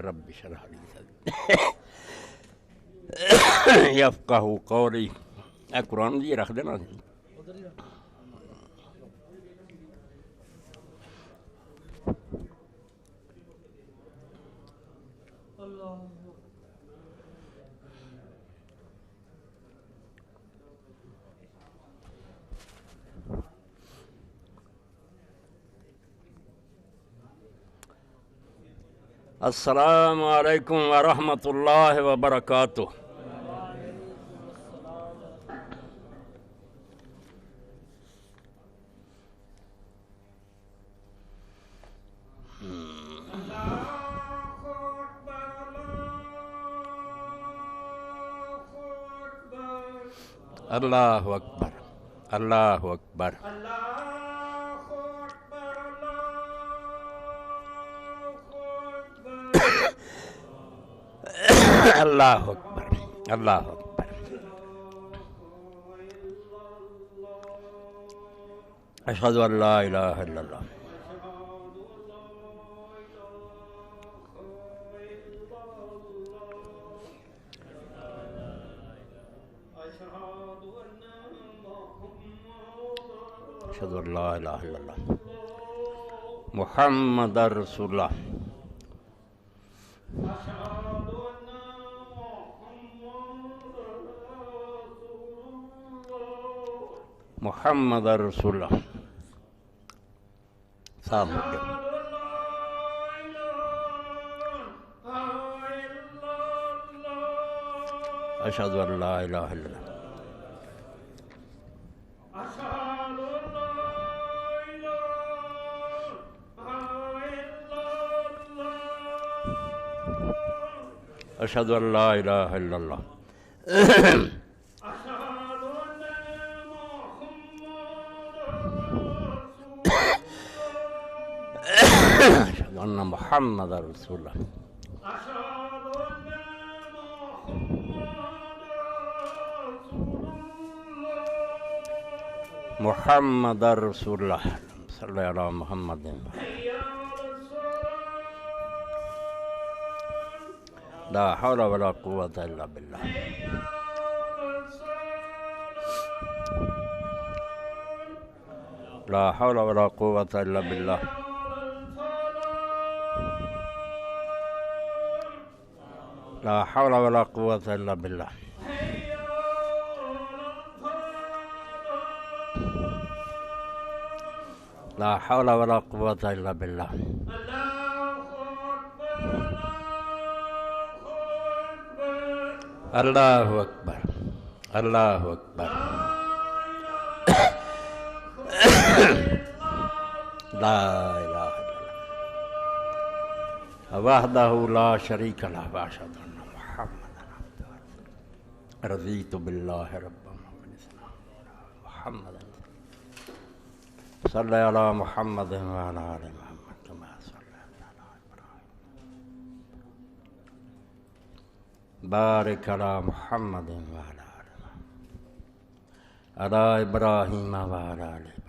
رب اشرح لي صدری یفقہوا قولی. اے قرآن جی رکھ دینا. السلام علیکم ورحمۃ اللہ وبرکاتہ. اللہ اکبر اللہ اکبر. اللہ اکبر اللہ اکبر. اشہد ان لا الہ الا اللہ. اشہد ان لا الہ الا اللہ محمد رسول اللہ. محمد رسول اللہ. صاحب اشہد ان لا الہ الا اللہ. اشہد ان لا الہ الا اللہ. اشہد ان محمد رسول اللہ. محمد رسول اللہ. صلی علی محمد. لا حول ولا قوة الا باللہ. لا حول ولا قوة الا باللہ. لا حول ولا قوة الا باللہ. لا حول ولا قوة الا باللہ. اللہ اکبر اللہ اکبر. لا الہ الا اللہ وحدہ لا شریک لہ واشہد ان محمدا عبدہ ورسولہ. رضیت باللہ ربا محمد صلی علی محمد وعلی آل محمد کما صلیت علی ابراہیم بارک علی محمد وعلی آل محمد علی ابراہیم وعلی آل ابراہیم.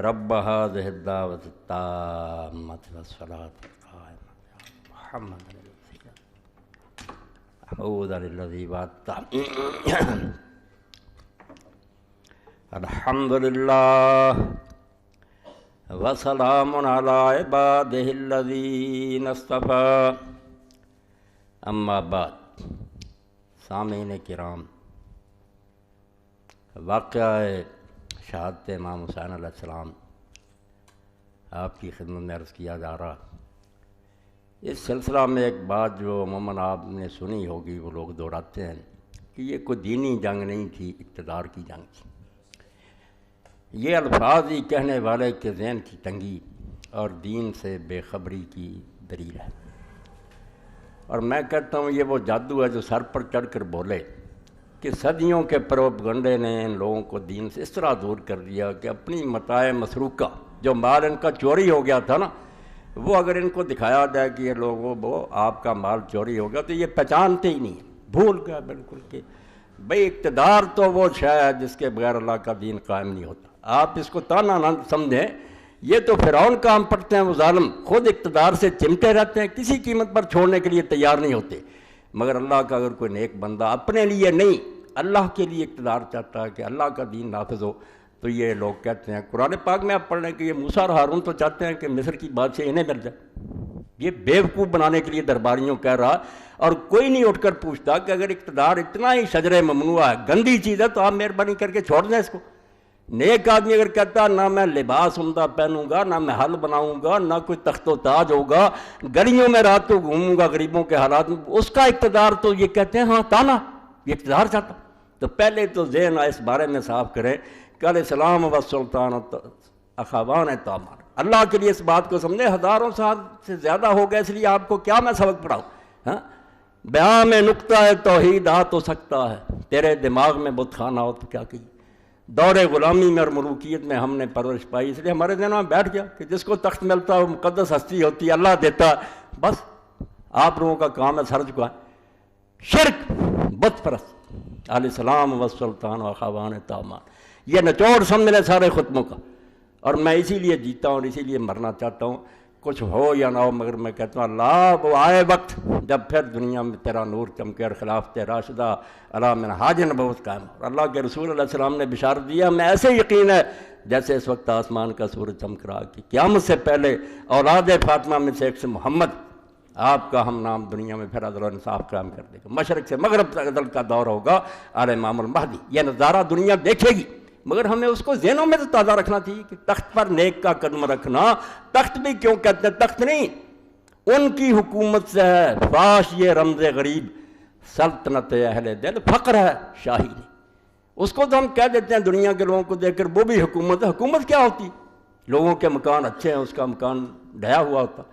رب هذه الدعوة التامة والصلاة القائمة محمد أعوذ للذي وعدت. الحمد لله وسلام على عباده الذين اصطفى. اما بعد. سامعین کرام، واقعہ شہادت امام حسین علیہ السلام آپ کی خدمت میں عرض کیا جا رہا. اس سلسلہ میں ایک بات جو عموماً آپ نے سنی ہوگی، وہ لوگ دہراتے ہیں کہ یہ کوئی دینی جنگ نہیں تھی، اقتدار کی جنگ تھی. یہ الفاظ ہی کہنے والے کے ذہن کی تنگی اور دین سے بے خبری کی دلیل ہے. اور میں کہتا ہوں یہ وہ جادو ہے جو سر پر چڑھ کر بولے کہ صدیوں کے پروپیگنڈے نے ان لوگوں کو دین سے اس طرح دور کر دیا کہ اپنی متاع مسروقہ، جو مال ان کا چوری ہو گیا تھا نا، وہ اگر ان کو دکھایا جائے کہ یہ لوگوں وہ آپ کا مال چوری ہو گیا تو یہ پہچانتے ہی نہیں، بھول گیا بالکل کہ بھئی اقتدار تو وہ شے ہے جس کے بغیر اللہ کا دین قائم نہیں ہوتا. آپ اس کو تانا نہ سمجھیں، یہ تو فرعون کا ہم پڑھتے ہیں، وہ ظالم خود اقتدار سے چمٹے رہتے ہیں، کسی قیمت پر چھوڑنے کے لیے تیار نہیں ہوتے، مگر اللہ کا اگر کوئی نیک بندہ اپنے لیے نہیں اللہ کے لیے اقتدار چاہتا ہے کہ اللہ کا دین نافذ ہو، تو یہ لوگ کہتے ہیں قرآن پاک میں آپ پڑھ رہے ہیں کہ یہ موسیٰ اور ہارون تو چاہتے ہیں کہ مصر کی بادشاہ انہیں مل جائے، یہ بیوقوف بنانے کے لیے درباریوں کہہ رہا، اور کوئی نہیں اٹھ کر پوچھتا کہ اگر اقتدار اتنا ہی شجر ممنوع ہے، گندی چیز ہے، تو آپ مہربانی کر کے چھوڑ دیں اس کو۔ نیک آدمی اگر کہتا نہ میں لباس عمدہ پہنوں گا، نہ میں حل بناؤں گا، نہ کوئی تخت و تاج ہوگا، گلیوں میں رات کو گھوموں گا غریبوں کے حالات میں، اس کا اقتدار تو یہ کہتے ہیں ہاں تانا، یہ اقتدار چاہتا۔ تو پہلے تو ذہن اس بارے میں صاف کریں کہ علیہ السلام و سلطان اخوان تامان، اللہ کے لیے اس بات کو سمجھے، ہزاروں سال سے زیادہ ہو گئے، اس لیے آپ کو کیا میں سبق پڑھاؤں؟ ہاں، بیاں میں نقطہ توحید آ تو سکتا ہے، تیرے دماغ میں بت خانہ ہو تو کیا کہیے۔ دور غلامی میں اور ملوکیت میں ہم نے پرورش پائی، اس لیے ہمارے ذہنوں میں بیٹھ گیا کہ جس کو تخت ملتا ہے وہ مقدس ہستی ہوتی ہے، اللہ دیتا، بس آپ لوگوں کا کام ہے سر جھکائیں۔ شرک، بت پرست، علیہ السلام و سلطان و اخوان تامان، یہ نچوڑ سمجھ لیں سارے خطبوں کا، اور میں اسی لیے جیتا ہوں اور اسی لیے مرنا چاہتا ہوں، کچھ ہو یا نہ ہو، مگر میں کہتا ہوں اللہ وہ آئے وقت جب پھر دنیا میں تیرا نور چمکے اور خلافت راشدہ علی منہاج نبوت قائم ہو۔ اور اللہ کے رسول علیہ السلام نے بشارت دیا، میں ایسے یقین ہے جیسے اس وقت آسمان کا سورج چمک رہا کہ قیامت سے پہلے اولاد فاطمہ میں سے ایک سے محمد، آپ کا ہم نام دنیا میں پھر عدل و انصاف قائم کر دے گا، مشرق سے مغرب تک عدل کا دور ہوگا، آل امام المہدی، یہ نظارہ دنیا دیکھے گی، مگر ہمیں اس کو ذہنوں میں تو تازہ رکھنا چاہیے کہ تخت پر نیک کا قدم رکھنا، تخت بھی کیوں کہتے ہیں، تخت نہیں، ان کی حکومت سے ہے، فاش یہ رمز غریب، سلطنت اہل دل، فقر ہے شاہی نہیں، اس کو تو ہم کہہ دیتے ہیں دنیا کے لوگوں کو دیکھ کر وہ بھی حکومت ہے۔ حکومت کیا ہوتی؟ لوگوں کے مکان اچھے ہیں، اس کا مکان ڈھیا ہوا ہوتا،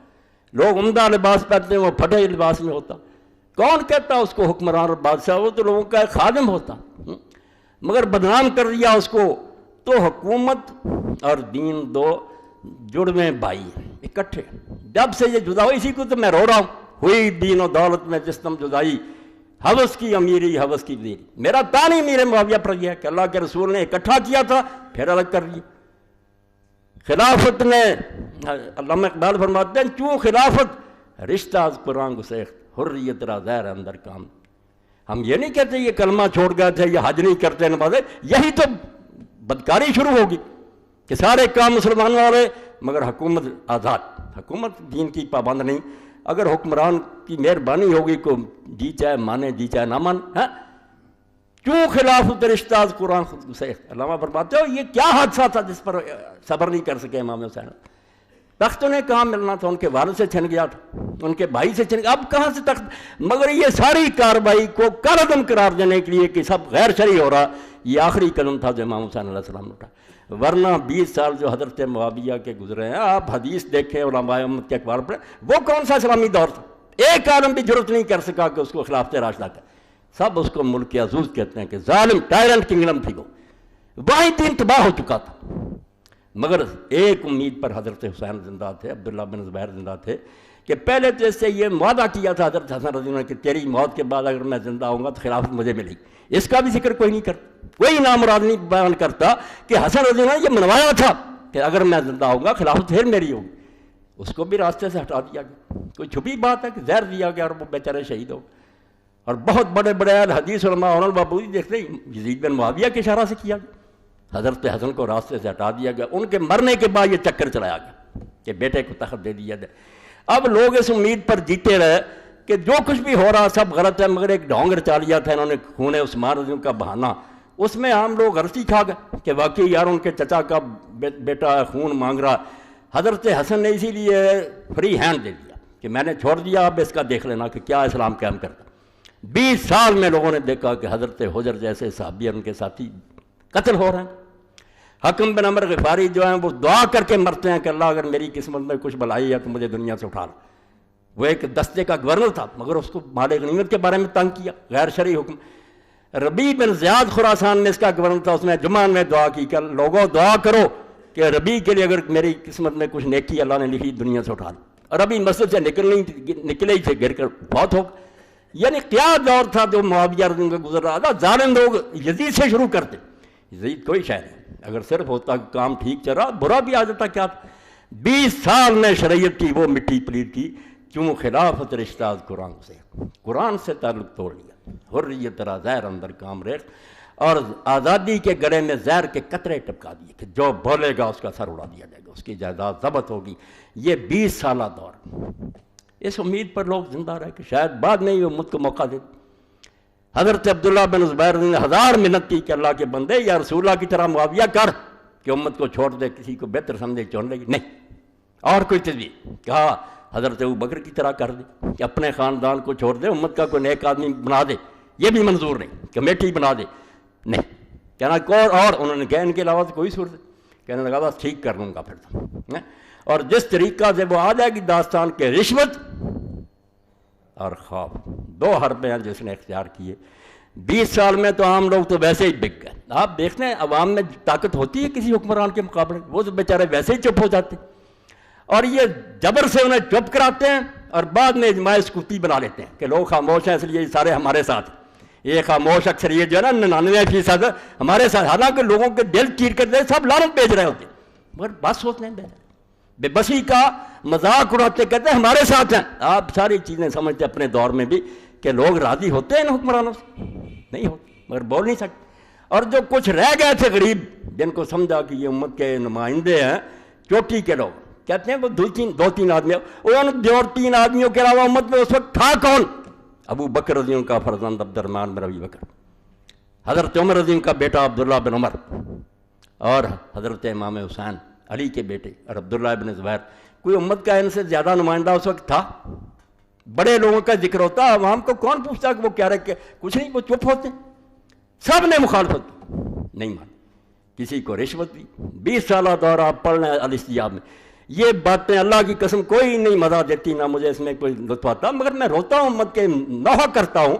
لوگ عمدہ لباس پہنتے ہیں، وہ پھٹے لباس میں ہوتا، کون کہتا اس کو حکمران اور بادشاہ؟ وہ تو لوگوں کا ایک خادم ہوتا، مگر بدنام کر دیا اس کو۔ تو حکومت اور دین دو جڑویں بھائی ہیں، اکٹھے، جب سے یہ جدا ہوئی، اسی کو تو میں رو رہا ہوں، ہوئی دین و دولت میں جسم جدائی، حوث کی امیری حوث کی وزیری۔ میرا تانی امیر معاویہ پر یہ ہے کہ اللہ کے رسول نے اکٹھا کیا تھا پھر الگ کر لیا۔ خلافت نے، علامہ اقبال فرماتے ہیں، چوں خلافت رشتہ از قرآن گسیخت، حریت را زہر اندر کام۔ ہم یہ نہیں کہتے یہ کلمہ چھوڑ گئے تھے، یہ حج نہیں کرتے نمازیں، یہی تو بدکاری شروع ہوگی کہ سارے کام مسلمانوں والے، مگر حکومت آزاد، حکومت دین کی پابند نہیں۔ اگر حکمران کی مہربانی ہوگی کو جی چاہے مانے جی چاہے نہ مانے، کیوں خلافت رشتہ از قرآن گسیخت۔ علامہ فرماتے ہو یہ کیا حادثہ تھا جس پر صبر نہیں کر سکے امام حسین؟ تخت انہیں کہاں ملنا تھا، ان کے والد سے چھن گیا تھا، ان کے بھائی سے چھن گیا، اب کہاں سے تخت؟ مگر یہ ساری کارروائی کو کالعدم قرار دینے کے لیے کہ سب غیر شرعی ہو رہا، یہ آخری قدم تھا جو امام حسین علیہ السلام نے اٹھا۔ ورنہ 20 سال جو حضرت معاویہ کے گزرے ہیں، آپ حدیث دیکھیں، علماء امت کے اخبار پڑھیں، وہ کون سا اسلامی دور تھا؟ ایک عالم بھی جرت نہیں کر سکا کہ اس کو خلافت راشدہ کا، سب اس کو ملک عزوز کہتے ہیں کہ ظالم ٹائرنٹ کنگڈم تھی، وہ وہیں دین تباہ ہو چکا تھا۔ مگر ایک امید پر حضرت حسین زندہ تھے، عبداللہ بن زبیر زندہ تھے، کہ پہلے تو اس سے یہ معاہدہ کیا تھا حضرت حسن رضی اللہ عنہ کہ تیری موت کے بعد اگر میں زندہ ہوں گا تو خلافت مجھے ملے گی۔ اس کا بھی ذکر کوئی نہیں کرتا، کوئی نامراد نہیں بیان کرتا کہ حسن رضی اللہ عنہ یہ منوایا تھا کہ اگر میں زندہ ہوں گا خلافت پھر میری ہوگی، اس کو بھی راستے سے ہٹا دیا گیا۔ کوئی چھپی بات ہے کہ زہر دیا گیا اور وہ بیچارے شہید ہو، اور بہت بڑے بڑے اہل حدیث علماء البابودی دیکھتے ہیں یزید بن معاویہ کے اشارہ سے کیا گیا، حضرت حسن کو راستے سے ہٹا دیا گیا، ان کے مرنے کے بعد یہ چکر چلایا گیا کہ بیٹے کو تخت دے دیا جائے۔ اب لوگ اس امید پر جیتے رہے کہ جو کچھ بھی ہو رہا سب غلط ہے، مگر ایک ڈھونگ رچا لیا تھا انہوں نے خون عثمان رضی کا بہانہ، اس میں عام لوگ غلطی کھا گئے کہ واقعی یار ان کے چچا کا بیٹا خون مانگ رہا۔ حضرت حسن نے اسی لیے فری ہینڈ دے دیا کہ میں نے چھوڑ دیا، اب اس کا دیکھ لینا کہ کیا اسلام قائم کرتا۔ 20 سال میں لوگوں نے دیکھا کہ حضرت حجر جیسے صحابی اور ان کے ساتھی قتل ہو رہے ہیں۔ حکم بن عمر غفاری جو ہیں وہ دعا کر کے مرتے ہیں کہ اللہ اگر میری قسمت میں کچھ بلائی ہے تو مجھے دنیا سے اٹھا لو۔ وہ ایک دستے کا گورنر تھا، مگر اس کو مال غنیمت کے بارے میں تنگ کیا، غیر شرعی حکم۔ ربیع بن زیاد خراسان میں اس کا گورنر تھا، اس نے جمعہ میں دعا کی کہ لوگوں دعا کرو کہ ربیع کے لیے اگر میری قسمت میں کچھ نیکی اللہ نے لکھی دنیا سے اٹھا لو۔ اور ربیع مسجد سے نکلے ہی تھے، گر کر بہت ہو۔ یعنی کیا دور تھا جو معاویہ رضی اللہ عنہ کا گزر رہا تھا۔ ظالم لوگ یزید سے شروع کرتے، یزید کوئی شے نہیں، اگر صرف ہوتا کہ کام ٹھیک چل رہا برا بھی آ جاتا کیا تھا۔ 20 سال میں شریعت کی وہ مٹی پلید کی کیوں خلافت رشتہ قرآن سے تعلق توڑ لیا، حریت را زہر اندر کام ریخت، اور آزادی کے گلے میں زہر کے قطرے ٹپکا دیے کہ جو بولے گا اس کا سر اڑا دیا جائے گا، اس کی جائیداد ضبط ہوگی۔ یہ 20 سالہ دور، اس امید پر لوگ زندہ رہے کہ شاید بعد میں یہ امت کو موقع دے۔ حضرت عبداللہ بن زبیر نے 1000 منت کی کہ اللہ کے بندے یا رسول اللہ کی طرح معاویہ کر کہ امت کو چھوڑ دے، کسی کو بہتر سمجھے چون لے گی، نہیں اور کوئی تجویز۔ کہا حضرت ابوبکر کی طرح کر دے کہ اپنے خاندان کو چھوڑ دے، امت کا کوئی نیک آدمی بنا دے، یہ بھی منظور نہیں، کمیٹی بنا دے، نہیں کہنا اور انہوں نے کہا ان کے علاوہ کوئی صورت، کہنے لگا بس ٹھیک کر لوں گا پھر تو۔ اور جس طریقہ سے وہ آ جائے گی داستان کے رشوت اور خوف، 2 حربیں ہیں جس نے اختیار کیے 20 سال میں، تو عام لوگ تو ویسے ہی بک گئے۔ آپ دیکھتے ہیں عوام میں طاقت ہوتی ہے کسی حکمران کے مقابلے، وہ تو بیچارے ویسے ہی چپ ہو جاتے، اور یہ جبر سے انہیں چپ کراتے ہیں اور بعد میں اجماع سکوتی بنا لیتے ہیں کہ لوگ خاموش ہیں اس لیے یہ سارے ہمارے ساتھ ہیں۔ یہ خاموش اکثریت جو ہے نا 99% ہمارے ساتھ، حالانکہ لوگوں کے دل چیر کر دے سب لعنت بھیج رہے ہوتے، مگر بس ہوتے ہیں بے بسی کا مذاق اڑاتے کہتے ہیں ہمارے ساتھ ہیں۔ آپ ساری چیزیں سمجھتے اپنے دور میں بھی کہ لوگ راضی ہوتے ہیں ان حکمرانوں سے، نہیں ہوتے، مگر بول نہیں سکتے۔ اور جو کچھ رہ گئے تھے غریب، جن کو سمجھا کہ یہ امت کے نمائندے ہیں، چوٹی کے لوگ کہتے ہیں وہ 2-3 آدمی، انہوں نے 3 آدمیوں کے علاوہ امت میں اس وقت تھا کون؟ ابو بکر رضی اللہ کا فرزند عبد الرحمن بن ابی بکر، حضرت عمر رضی اللہ کا بیٹا عبداللہ بن عمر، اور حضرت امام حسین علی کے بیٹے اور عبداللہ بن زبیر۔ کوئی امت کا ان سے زیادہ نمائندہ اس وقت تھا؟ بڑے لوگوں کا ذکر ہوتا، عوام کو کون پوچھتا کہ وہ کیا رہے کہ کچھ نہیں، وہ چپ ہوتے، سب نے مخالفت نہیں مانی، کسی کو رشوت دی۔ 20 سالہ دور آپ پڑھ لیں الاستجاب میں، یہ باتیں اللہ کی قسم کوئی نہیں مزہ دیتی، نہ مجھے اس میں کوئی لطف آتا، مگر میں روتا ہوں، امت کے نوحہ کرتا ہوں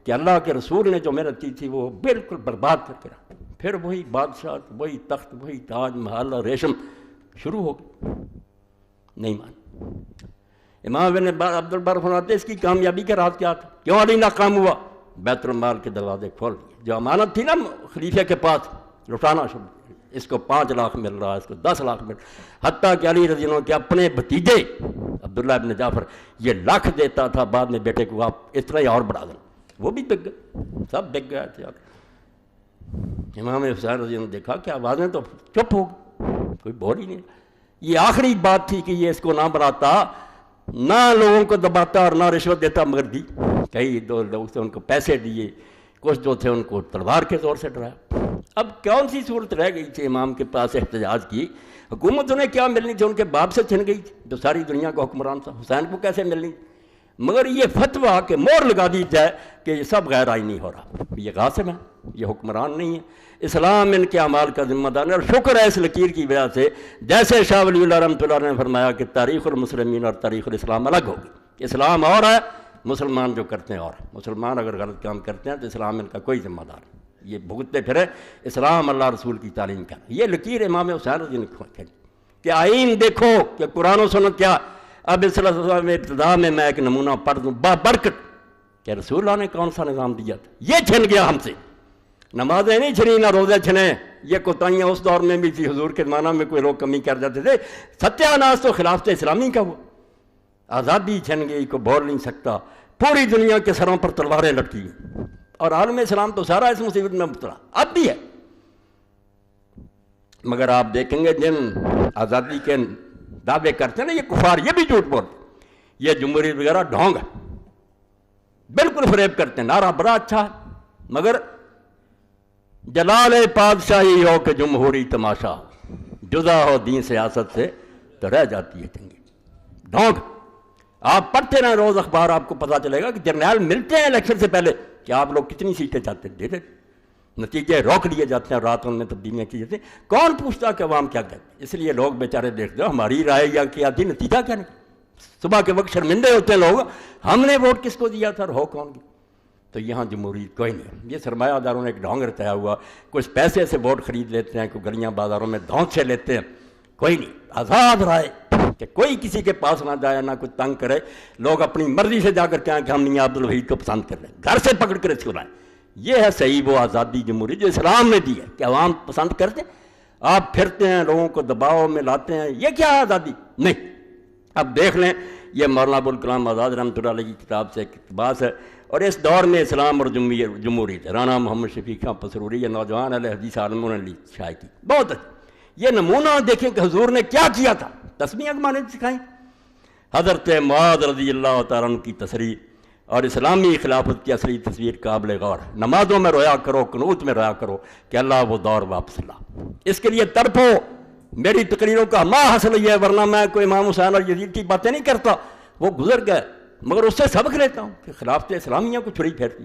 کہ اللہ کے رسول نے جو محنت کی تھی وہ بالکل برباد کر کے رکھا۔ پھر وہی بادشاہ، وہی تخت، وہی تاج محل اور ریشم شروع ہو گئی، نہیں مان۔ امام ابن عبد البر فرماتے اس کی کامیابی کا راز کیا تھا؟ کیوں علی ناکام ہوا؟ بیت المال کے دروازے کھول دیے، جو امانت تھی نا خلیفہ کے پاس لٹانا شروع، اس کو 5 لاکھ مل رہا ہے، اس کو 10 لاکھ مل رہا، حتیٰ کہ علی رضی اللہ عنہ کے اپنے بھتیجے عبداللہ ابن جعفر یہ لاکھ دیتا تھا، بعد میں بیٹے کو آپ اس طرح ہی اور بڑھا دیں، وہ بھی بک گئے، سب بک گئے تھے۔ امام حسین رضی اللہ عنہ نے دیکھا کہ آوازیں تو چپ ہو گئی، کوئی بول ہی نہیں۔ یہ آخری بات تھی کہ یہ اس کو نہ بڑھاتا، نہ لوگوں کو دباتا اور نہ رشوت دیتا، مگر دی۔ کئی 2 لوگ تھے ان کو پیسے دیے، کچھ جو تھے ان کو تلوار کے زور سے ڈرایا۔ اب کون سی صورت رہ گئی تھی امام کے پاس احتجاج کی؟ حکومت انہیں کیا ملنی تھی؟ ان کے باپ سے چھن گئی تھی جو ساری دنیا کا حکمران تھا، حسین کو کیسے ملنی تھی؟ مگر یہ فتویٰ کہ مور لگا دی جائے کہ یہ سب غیر آئینی ہو رہا، یہ غاصب ہے، یہ حکمران نہیں ہے، اسلام ان کے اعمال کا ذمہ دار ہے۔ اور شکر ہے اس لکیر کی وجہ سے، جیسے شاہ ولی اللہ رحمۃ اللہ نے فرمایا کہ تاریخ المسلمین اور تاریخ الاسلام الگ ہوگی، اسلام اور ہے، مسلمان جو کرتے ہیں اور ہے۔ مسلمان اگر غلط کام کرتے ہیں تو اسلام ان کا کوئی ذمہ دار نہیں، یہ بھگتتے پھرے، اسلام اللہ رسول کی تعلیم کا۔ یہ لکیر امام حسین رضی اللہ عنہ کہ آئین دیکھو کہ قرآن و سنت کیا۔ اب اس سلسلہ میں ابتدا میں ایک نمونہ پڑھ دوں بابرکت کہ رسول اللہ نے کون سا نظام دیا تھا، یہ چھن گیا ہم سے۔ نمازیں نہیں چھنی، نہ روزے چھنے، یہ کوتاہیاں اس دور میں بھی تھی، حضور کے زمانہ میں کوئی لوگ کمی کر جاتے تھے۔ ستیہ ناز تو خلافت اسلامی کا ہوا، آزادی چھن گئی، کو بول نہیں سکتا، پوری دنیا کے سروں پر تلواریں لٹکی ہیں، اور عالم اسلام تو سارا اس مصیبت میں مبتلا اب بھی ہے۔ مگر آپ دیکھیں گے جن آزادی کے دعوے کرتے ہیں نا یہ کفار، یہ بھی جھوٹ بولتے، یہ جمہوریت وغیرہ ڈھونگ ہے، بالکل فریب کرتے ہیں۔ نعرہ بڑا اچھا ہے، مگر جلال پادشاہی ہو کہ جمہوری تماشا ہو، جدا ہو دین سیاست سے تو رہ جاتی ہے چنگی ڈھونگ۔ آپ پڑھتے رہیں روز اخبار، آپ کو پتہ چلے گا کہ جرنیل ملتے ہیں الیکشن سے پہلے کہ آپ لوگ کتنی سیٹیں چاہتے ہیں، دے دیں، نتیجے روک لیے جاتے ہیں، رات ان میں تبدیلیاں کی جاتی ہیں۔ کون پوچھتا کہ عوام کیا کہتے ہیں؟ اس لیے لوگ بیچارے دیکھتے ہو ہماری رائے یا کیا تھی، نتیجہ کیا نہیں، صبح کے وقت شرمندے ہوتے ہیں لوگ، ہم نے ووٹ کس کو دیا تھا اور ہو کون گیا۔ تو یہاں جمہوریت کوئی نہیں، یہ سرمایہ داروں نے ایک ڈھونگ رچایا ہوا، کچھ پیسے سے ووٹ خرید لیتے ہیں، کوئی گلیاں بازاروں میں دھونس سے لیتے ہیں، کوئی نہیں، آزاد رائے کہ کوئی کسی کے پاس نہ جائے، نہ کوئی تنگ کرے، لوگ اپنی مرضی سے جا کر کہیں کہ ہم میاں عبدالوحید کو پسند کر رہے ہیں، گھر سے پکڑ کر اس کو لائیں۔ یہ ہے صحیح وہ آزادی جمہوری جو اسلام نے دی ہے کہ عوام پسند کرتے، آپ پھرتے ہیں، لوگوں کو دباؤ میں لاتے ہیں، یہ کیا ہے آزادی؟ نہیں۔ اب دیکھ لیں، یہ مولانا ابوالکلام آزاد رحمۃ اللہ علیہ کی کتاب سے ایک اقتباس ہے، اور اس دور میں اسلام اور جمہوریت، رانا محمد شفیق خان پسروری، یہ نوجوان اہل حدیث عالموں نے شائع کی، بہت اچھی۔ یہ نمونہ دیکھیں کہ حضور نے کیا کیا تھا، تسمیہ کمانے سکھائیں۔ حضرت معاذ رضی اللہ تعالیٰ عنہ کی تصریح اور اسلامی خلافت کی اصلی تصویر قابل غور ہے۔ نمازوں میں رویا کرو، قنوت میں رویا کرو کہ اللہ وہ دور واپس لا، اس کے لیے تڑپو۔ میری تقریروں کا ما حاصل یہ ہے، ورنہ میں کوئی امام حسین اور یزید کی باتیں نہیں کرتا، وہ گزر گئے، مگر اس سے سبق لیتا ہوں کہ خلافت اسلامیہ کو چھری پھیرتی،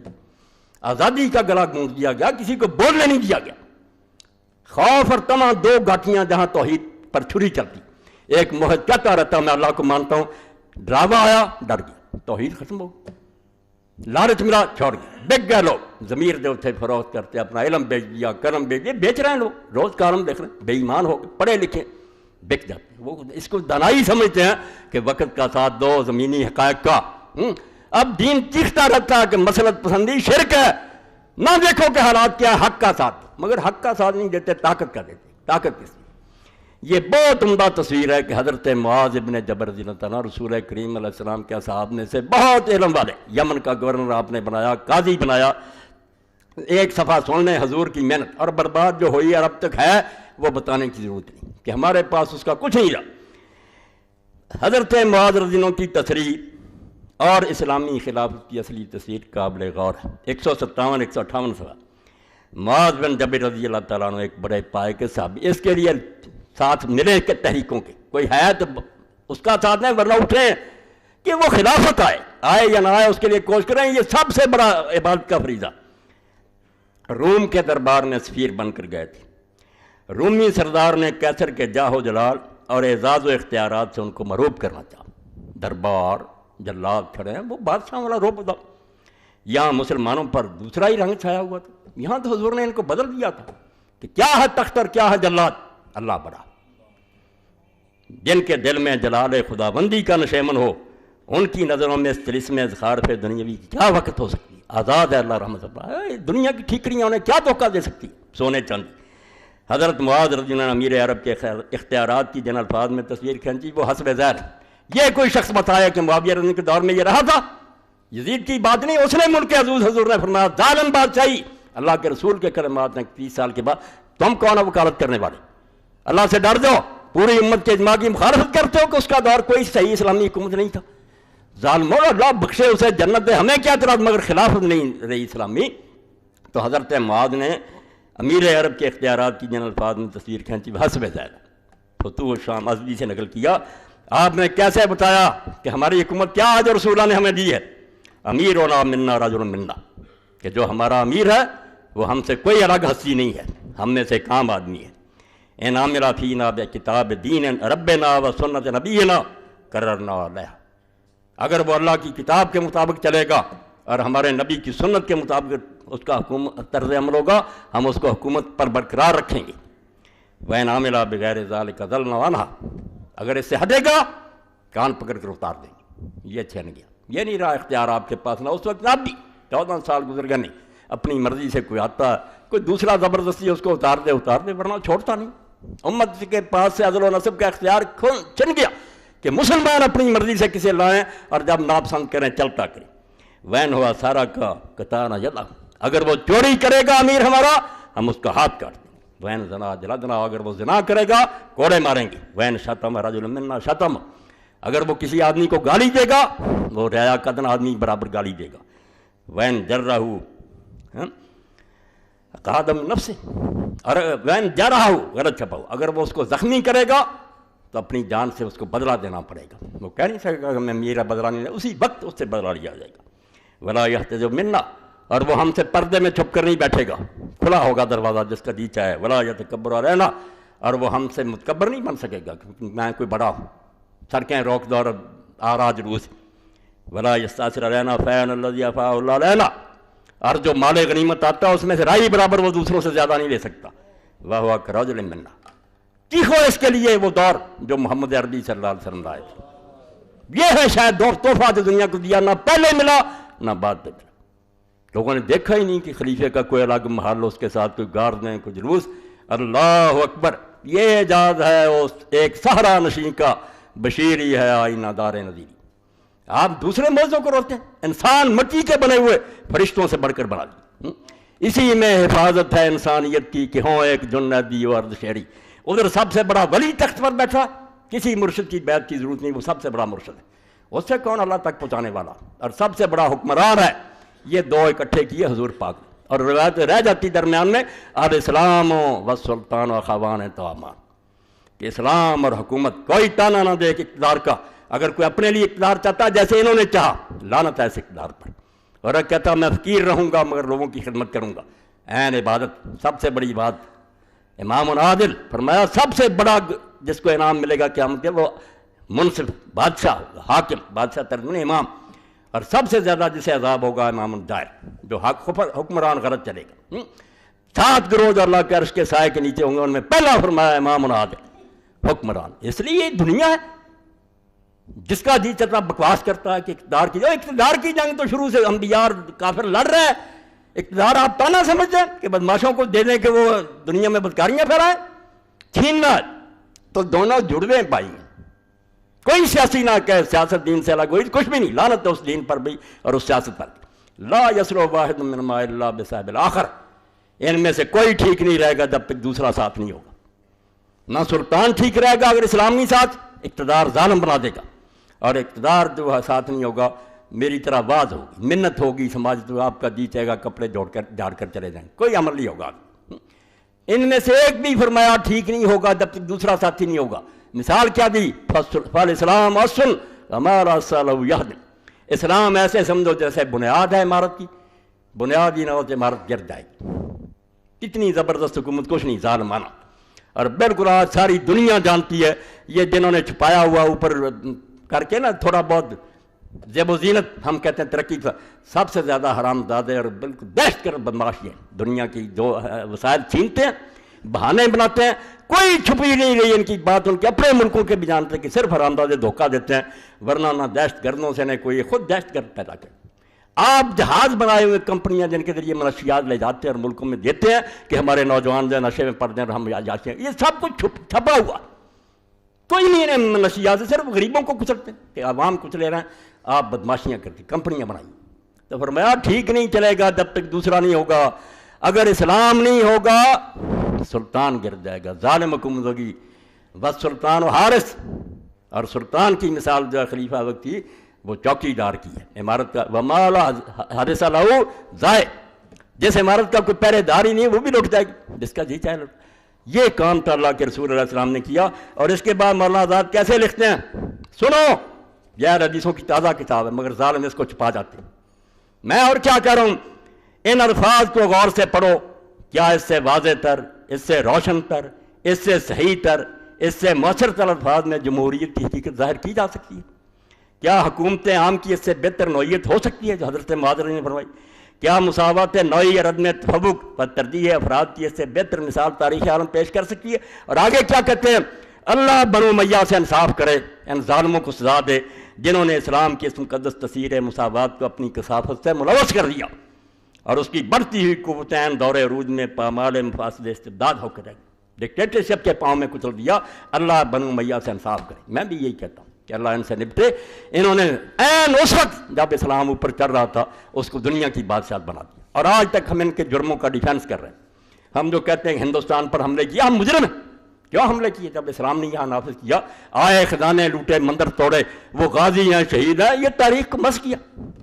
آزادی کا گلا گونج دیا گیا، کسی کو بولنے نہیں دیا گیا۔ خوف اور طمع دو گاٹیاں جہاں توحید پر چھری چلتی، ایک موحد کہتا رہتا میں اللہ کو مانتا ہوں، ڈراوا آیا ڈر گیا، توحید ختم ہو، لالچ ملا چھوڑ گیا، بک گئے لوگ، ضمیر جو تھے فروخت کرتے، اپنا علم بیچ دیا، کرم بیچ دیا، بیچ رہے ہیں لوگ، روز کارم دیکھ رہے ہیں، بے ایمان ہو گئے، پڑھے لکھے بک جاتے ہیں، وہ اس کو دانائی سمجھتے ہیں کہ وقت کا ساتھ دو، زمینی حقائق کا۔ اب دین چیختا رہتا ہے کہ مسلط پسندی شرک ہے، نہ دیکھو کہ حالات کیا ہے، حق کا ساتھ، مگر حق کا ساتھ نہیں دیتے، طاقت کا دیتے، طاقت کس کی؟ یہ بہت عمدہ تصویر ہے کہ حضرت معاذ ابن جبل رضی اللہ تعالیٰ رسول کریم علیہ السلام کے صحابہ میں سے بہت علم والے، یمن کا گورنر آپ نے بنایا، قاضی بنایا، ایک صفحہ سن لیں حضور کی محنت، اور برباد جو ہوئی اور اب تک ہے وہ بتانے کی ضرورت نہیں کہ ہمارے پاس اس کا کچھ نہیں رہا۔ حضرت معاذ رضی اللہ کی تصریح اور اسلامی خلافت کی اصلی تصویر قابل غور ہے۔ 157 158 صفحہ۔ معاذ بن جبل رضی اللہ تعالیٰ عنہ ایک بڑے پائے کے صحابی، اس کے لیے ساتھ ملے کہ تحریکوں کے کوئی ہے تو اس کا ساتھ نہیں، ورنہ اٹھیں کہ وہ خلافت آئے یا نہ آئے، اس کے لیے کوشش کریں، یہ سب سے بڑا عبادت کا فریضہ۔ روم کے دربار میں سفیر بن کر گئے تھے، رومی سردار نے کیسر کے جاہ و جلال اور اعزاز و اختیارات سے ان کو مرعوب کرنا چاہا۔ دربار جلاد کھڑے ہیں، وہ بادشاہ والا روب تھا، یہاں مسلمانوں پر دوسرا ہی رنگ چھایا ہوا تھا، یہاں تو حضور نے ان کو بدل دیا تھا کہ کیا ہے تخت اور کیا ہے جلاد، اللہ بڑا۔ جن کے دل میں جلال خدا بندی کا نشیمن ہو، ان کی نظروں میں اس طلسم اذخار پہ دنیاوی کی کیا وقت ہو سکتی ہے، آزاد ہے اللہ رحمت اللہ، دنیا کی ٹھیکریاں انہیں کیا دھوکہ دے سکتی، سونے چاندی۔ حضرت معاذ رضی اللہ عنہ امیر عرب کے اختیارات کی جن الفاظ میں تصویر کھینچی وہ حسب ذیل۔ یہ کوئی شخص بتایا کہ معاویہ رضی اللہ کے دور میں یہ رہا تھا، یزید کی بات نہیں، اس نے ملک عزوز حضور نے فرمایا ظالم بادشاہی، اللہ کے رسول کے کلمات ہیں 30 سال کے بعد تم کون ہو وکالت کرنے والے، اللہ سے ڈر جاؤ، پوری امت کے اجماع کی مخالفت کرتے ہو کہ اس کا دور کوئی صحیح اسلامی حکومت نہیں تھا، ظالموں اللہ بخشے اسے جنت دے، ہمیں کیا اعتراض، مگر خلافت نہیں رہی اسلامی۔ تو حضرت معاذ نے امیر عرب کے اختیارات کی جن الفاظ میں تصویر کھینچی حسب ذیل، فتوح الشام ازدی سے نقل کیا، آپ نے کیسے بتایا کہ ہماری حکومت کیا ہے جو رسول اللہ نے ہمیں دی ہے، امیرنا منا رجل منا، کہ جو ہمارا امیر ہے وہ ہم سے کوئی الگ ہستی نہیں ہے، ہم میں سے ایک عام آدمی ہے۔ ان عامل فینا بکتاب دین ربنا و سنت نبینا قررنا علیہ، اگر وہ اللہ کی کتاب کے مطابق چلے گا اور ہمارے نبی کی سنت کے مطابق اس کا طرز عمل ہوگا، ہم اس کو حکومت پر برقرار رکھیں گے۔ وَإِنْ عَمِلَ بِغَيْرِ ذَلِكَ ضَلْنَا عَنْهَا، اگر اس سے ہٹے گا کان پکڑ کر اتار دیں گے۔ یہ چھن گیا، یہ نہیں رہا اختیار آپ کے پاس، نہ اس وقت اب بھی 14 سال گزر گئے، نہیں اپنی مرضی سے کوئی آتا ہے، کوئی دوسرا زبردستی اس کو اتار دے، ورنہ چھوڑتا نہیں۔ امت کے پاس سے عدل و نصب کا اختیار چھن گیا کہ مسلمان اپنی مرضی سے کسے لائیں اور جب ناپسند کریں چلتا کریں۔ وین ہوا سارا کا کتانا جلا، اگر وہ چوری کرے گا امیر ہمارا ہم اس کا ہاتھ کاٹ دیں گے۔ وین زنا جلدنا، اگر وہ زنا کرے گا کوڑے ماریں گے۔ وین شتم رجل منا شتم، اگر وہ کسی آدمی کو گالی دے گا وہ ریا قدن آدمی برابر گالی دے گا۔ وین جرہو قادم نفس، اور وین جرہو غلط چھپاؤ، اگر وہ اس کو زخمی کرے گا تو اپنی جان سے اس کو بدلہ دینا پڑے گا، وہ کہہ نہیں سکے گا کہ میں میرا بدلہ نہیں لیا، اسی وقت اس سے بدلہ لیا جائے گا۔ ولا یحتجب منا، اور وہ ہم سے پردے میں چھپ کر نہیں بیٹھے گا، کھلا ہوگا دروازہ جس کا جی چاہے۔ ولا یتکبر علینا، اور وہ ہم سے متکبر نہیں بن سکے گا کیونکہ میں کوئی بڑا ہوں، سڑکیں روک دو اور آرا جلوس۔ ولا یستاثر علینا فین الذی افاء اللہ علینا، اور جو مال غنیمت آتا ہے اس میں سے رائی برابر وہ دوسروں سے زیادہ نہیں لے سکتا۔ وہو کرجل منا، چیخو اس کے لیے وہ دور جو محمد عربی صلی اللہ علیہ وسلم لائے تھے۔ یہ ہے شاید دور تحفہ جو دنیا کو دیا، نہ پہلے ملا نہ بعد میں ملا۔ لوگوں نے دیکھا ہی نہیں کہ خلیفے کا کوئی الگ محل، اس کے ساتھ کوئی گارد نہیں، کوئی جلوس، اللہ اکبر، یہ اعجاز ہے اس ایک صحرا نشین کا، بشیری ہے آئینہ دار نظیری۔ آپ دوسرے موضوع کو روکتے ہیں، انسان مٹی کے بنے ہوئے فرشتوں سے بڑھ کر بنا دی، اسی میں حفاظت ہے انسانیت کی کہ ہوں ایک جنیدی و ارد شہری۔ ادھر سب سے بڑا ولی تخت پر بیٹھا، کسی مرشد کی بیعت کی ضرورت نہیں، وہ سب سے بڑا مرشد ہے، اس سے کون اللہ تک پہنچانے والا، اور سب سے بڑا حکمران ہے۔ یہ دو اکٹھے کیے حضور پاک نے، اور روایت رہ جاتی درمیان میں علیہ السلام و سلطان و خوان تومان، کہ اسلام اور حکومت کوئی تانا نہ دے ایک اقتدار کا۔ اگر کوئی اپنے لیے اقتدار چاہتا ہے جیسے انہوں نے چاہا، لعنت ہے اس اقتدار پر، اور اگر کہتا میں فقیر رہوں گا مگر لوگوں کی خدمت کروں گا، عین عبادت سب سے بڑی بات۔ امام عادل فرمایا سب سے بڑا جس کو انعام ملے گا قیامت کے وہ منصف بادشاہ ہوگا، حاکم، بادشاہ ترجمہ امام، اور سب سے زیادہ جسے عذاب ہوگا امام الدائر، جو حکمران غلط چلے گا۔ 7 گروہ جو اللہ کے عرش کے سائے کے نیچے ہوں گے، ان میں پہلا فرمایا امام عادل، حکمران۔ اس لیے یہ دنیا ہے جس کا جی چلتا بکواس کرتا ہے کہ اقتدار کی جنگ تو شروع سے انبیاء اور کافر لڑ رہے ہیں۔ اقتدار آپ تانا سمجھتے ہیں کہ بدماشوں کو دے دیں کہ وہ دنیا میں بدکاریاں پھیلائیں، چھیننا تو دونوں جڑوے پائی ہیں۔ کوئی سیاسی نہ کہے سیاست دین سے الگ ہوئی، کچھ بھی نہیں، لعنت ہے اس دین پر بھی اور اس سیاست پر بھی۔ لا یسلو واحد منہما الا بصاحب الاخر، ان میں سے کوئی ٹھیک نہیں رہے گا جب تک دوسرا ساتھ نہیں ہوگا۔ نہ سلطان ٹھیک رہے گا اگر اسلام نہیں ساتھ، اقتدار ظالم بنا دے گا، اور اقتدار جو ساتھ نہیں ہوگا میری طرح واز ہوگی، منت ہوگی، سماج تو آپ کا جی چاہے گا کپڑے جھاڑ کر چلے جائیں، کوئی عمل نہیں ہوگا۔ ان میں سے ایک بھی فرمایا ٹھیک نہیں ہوگا جب تک دوسرا ساتھی نہیں ہوگا۔ مثال کیا دی؟ فالاسلام اصل ہمارا یہدم، اسلام ایسے سمجھو جیسے بنیاد ہے عمارت کی، بنیاد ہی نہ ہو تو عمارت گر جائے گی۔ کتنی زبردست حکومت، کچھ نہیں، ظالمانہ۔ اور بالکل آج ساری دنیا جانتی ہے، یہ جنہوں نے چھپایا ہوا اوپر کر کے نا تھوڑا بہت زیب و زینت ہم کہتے ہیں ترقی کا، سب سے زیادہ حرام زادے اور بالکل دہشت گرد بدماش ہیں، دنیا کی جو وسائل چھینتے ہیں، بہانے بناتے ہیں، کوئی چھپی نہیں رہی ان کی بات، ان کے اپنے ملکوں کے بھی جانتے ہیں کہ صرف حرام زادے دھوکہ دیتے ہیں، ورنہ نہ دہشت گردوں سے نہ کوئی، خود دہشت گرد پیدا کرتے۔ آپ جہاز بنائے ہوئے کمپنیاں جن کے ذریعے منشیات لے جاتے ہیں اور ملکوں میں دیتے ہیں کہ ہمارے نوجوان جو نشے میں پڑ جائیں اور ہم جاتے ہیں، یہ سب کچھ چھپا ہوا، کوئی نہیں انہیں منشیات سے، صرف غریبوں کو کچلتے ہیں کہ عوام کچھ لے رہے ہیں، آپ بدماشیاں کرتے، کمپنیاں بنائی۔ تو فرمایا ٹھیک نہیں چلے گا جب تک دوسرا نہیں ہوگا، اگر اسلام نہیں ہوگا سلطان گر جائے گا، ظالم حکومت ہوگی، بس سلطان و حارس، اور سلطان کی مثال جو خلیفہ وقت کی وہ چوکی دار کی ہے، عمارت کا ومال حارس لہو ضائع، جس عمارت کا کوئی پہرے دار ہی نہیں وہ بھی لٹ جائے گی، جس کا جی چاہے لٹ۔ یہ کام تو اللہ کے رسول علیہ السلام نے کیا، اور اس کے بعد مولانا آزاد کیسے لکھتے ہیں؟ سنو، یہ حدیثوں کی تازہ کتاب ہے مگر ظالم اس کو چھپا جاتے ہیں۔ میں اور کیا کہہ رہا ہوں، ان الفاظ کو غور سے پڑھو، کیا اس سے واضح تر، اس سے روشن تر، اس سے صحیح تر، اس سے مؤثر تر الفاظ میں جمہوریت کی حقیقت ظاہر کی جا سکتی ہے؟ کیا حکومت عام کی اس سے بہتر نوعیت ہو سکتی ہے جو حضرت معاذ نے فرمائی؟ کیا مساوات نوعی اور عدم تفوق پر ترجیح افراد کی اس سے بہتر مثال تاریخ عالم پیش کر سکتی ہے؟ اور آگے کیا کہتے ہیں؟ اللہ بنو امیہ سے انصاف کرے، ان ظالموں کو سزا دے جنہوں نے اسلام کی اس مقدس تصویر مساوات کو اپنی کثافت سے ملوث کر دیا، اور اس کی بڑھتی ہوئی قوتیں دور عروج میں پامال مفاسد استبداد ہو کر ڈکٹیٹرشپ کے پاؤں میں کچل دیا۔ اللہ بنو امیہ سے انصاف کرے۔ میں بھی یہی کہتا ہوں کہ اللہ ان سے نپٹے۔ انہوں نے عین اس وقت جب اسلام اوپر چڑھ رہا تھا اس کو دنیا کی بادشاہت بنا دیا، اور آج تک ہم ان کے جرموں کا ڈیفینس کر رہے ہیں۔ ہم جو کہتے ہیں کہ ہندوستان پر حملے کیا، ہم مجرم ہیں۔ کیوں حملے کیے؟ جب اسلام نے یہاں نافذ کیا، آئے خزانے لوٹے، مندر توڑے، وہ غازی ہیں، شہید ہیں، یہ تاریخ کو مس کیا۔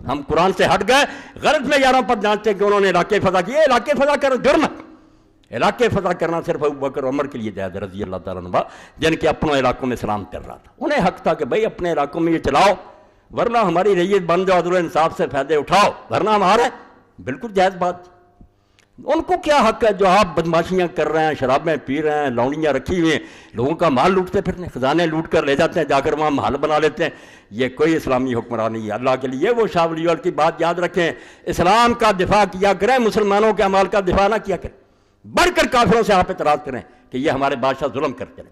ہم قرآن سے ہٹ گئے، غلط میں یاروں پر جانتے کہ انہوں نے علاقے فتح کیے۔ علاقے فتح کر جرم ہے، علاقے فتح کرنا صرف ابوبکر عمر کے لیے جائز رضی اللہ تعالیٰ عنہ، جن کے اپنوں علاقوں میں اسلام چل رہا تھا۔ انہیں حق تھا کہ بھائی اپنے علاقوں میں یہ چلاؤ، ورنہ ہماری ریت بن جاؤ، عدل و انصاف سے فائدے اٹھاؤ، ورنہ ہم آ رہے ہیں۔ بالکل جائز بات تھی۔ ان کو کیا حق ہے جو آپ بدماشیاں کر رہے ہیں، شرابیں پی رہے ہیں، لونڈیاں رکھی ہوئی ہیں، لوگوں کا مال لوٹتے پھرتے ہیں، خزانے لوٹ کر لے جاتے ہیں، جا کر وہاں محل بنا لیتے ہیں۔ یہ کوئی اسلامی حکمرانی ہے اللہ کے لیے۔ وہ شاہ ولی اللہ کی بات یاد رکھیں، اسلام کا دفاع کیا کریں، مسلمانوں کے اعمال کا دفاع نہ کیا کریں۔ بڑھ کر کافروں سے آپ اعتراض کریں کہ یہ ہمارے بادشاہ ظلم کرتے رہے،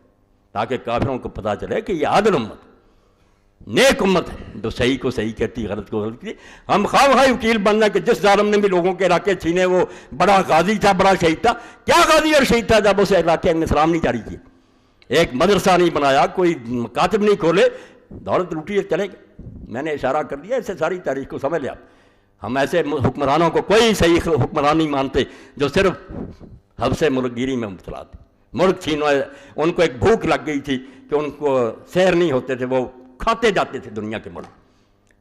تاکہ کافروں کو پتہ چلے کہ یہ عادل امت، نیک امت ہے، تو صحیح کو صحیح کہتی، غلط کو غلط کہتی. ہم خواہ خواہ وکیل بننا کہ جس ظالم نے بھی لوگوں کے علاقے چھینے وہ بڑا غازی تھا، بڑا شہید تھا. کیا غازی اور شہید تھا جب اسے علاقے میں اسلام نہیں جاری کیا، ایک مدرسہ نہیں بنایا، کوئی مکاتب نہیں کھولے، دولت لوٹی ہے چلے گئے. میں نے اشارہ کر دیا، اس سے ساری تاریخ کو سمجھ لیا. ہم ایسے حکمرانوں کو کوئی صحیح حکمران نہیں مانتے جو صرف حبس ملک گیری میں مبتلا تھے. ملک چھینو، ان کو ایک بھوک لگ گئی تھی کہ ان کو سیر نہیں ہوتے تھے، وہ کھاتے جاتے تھے دنیا کے ملک.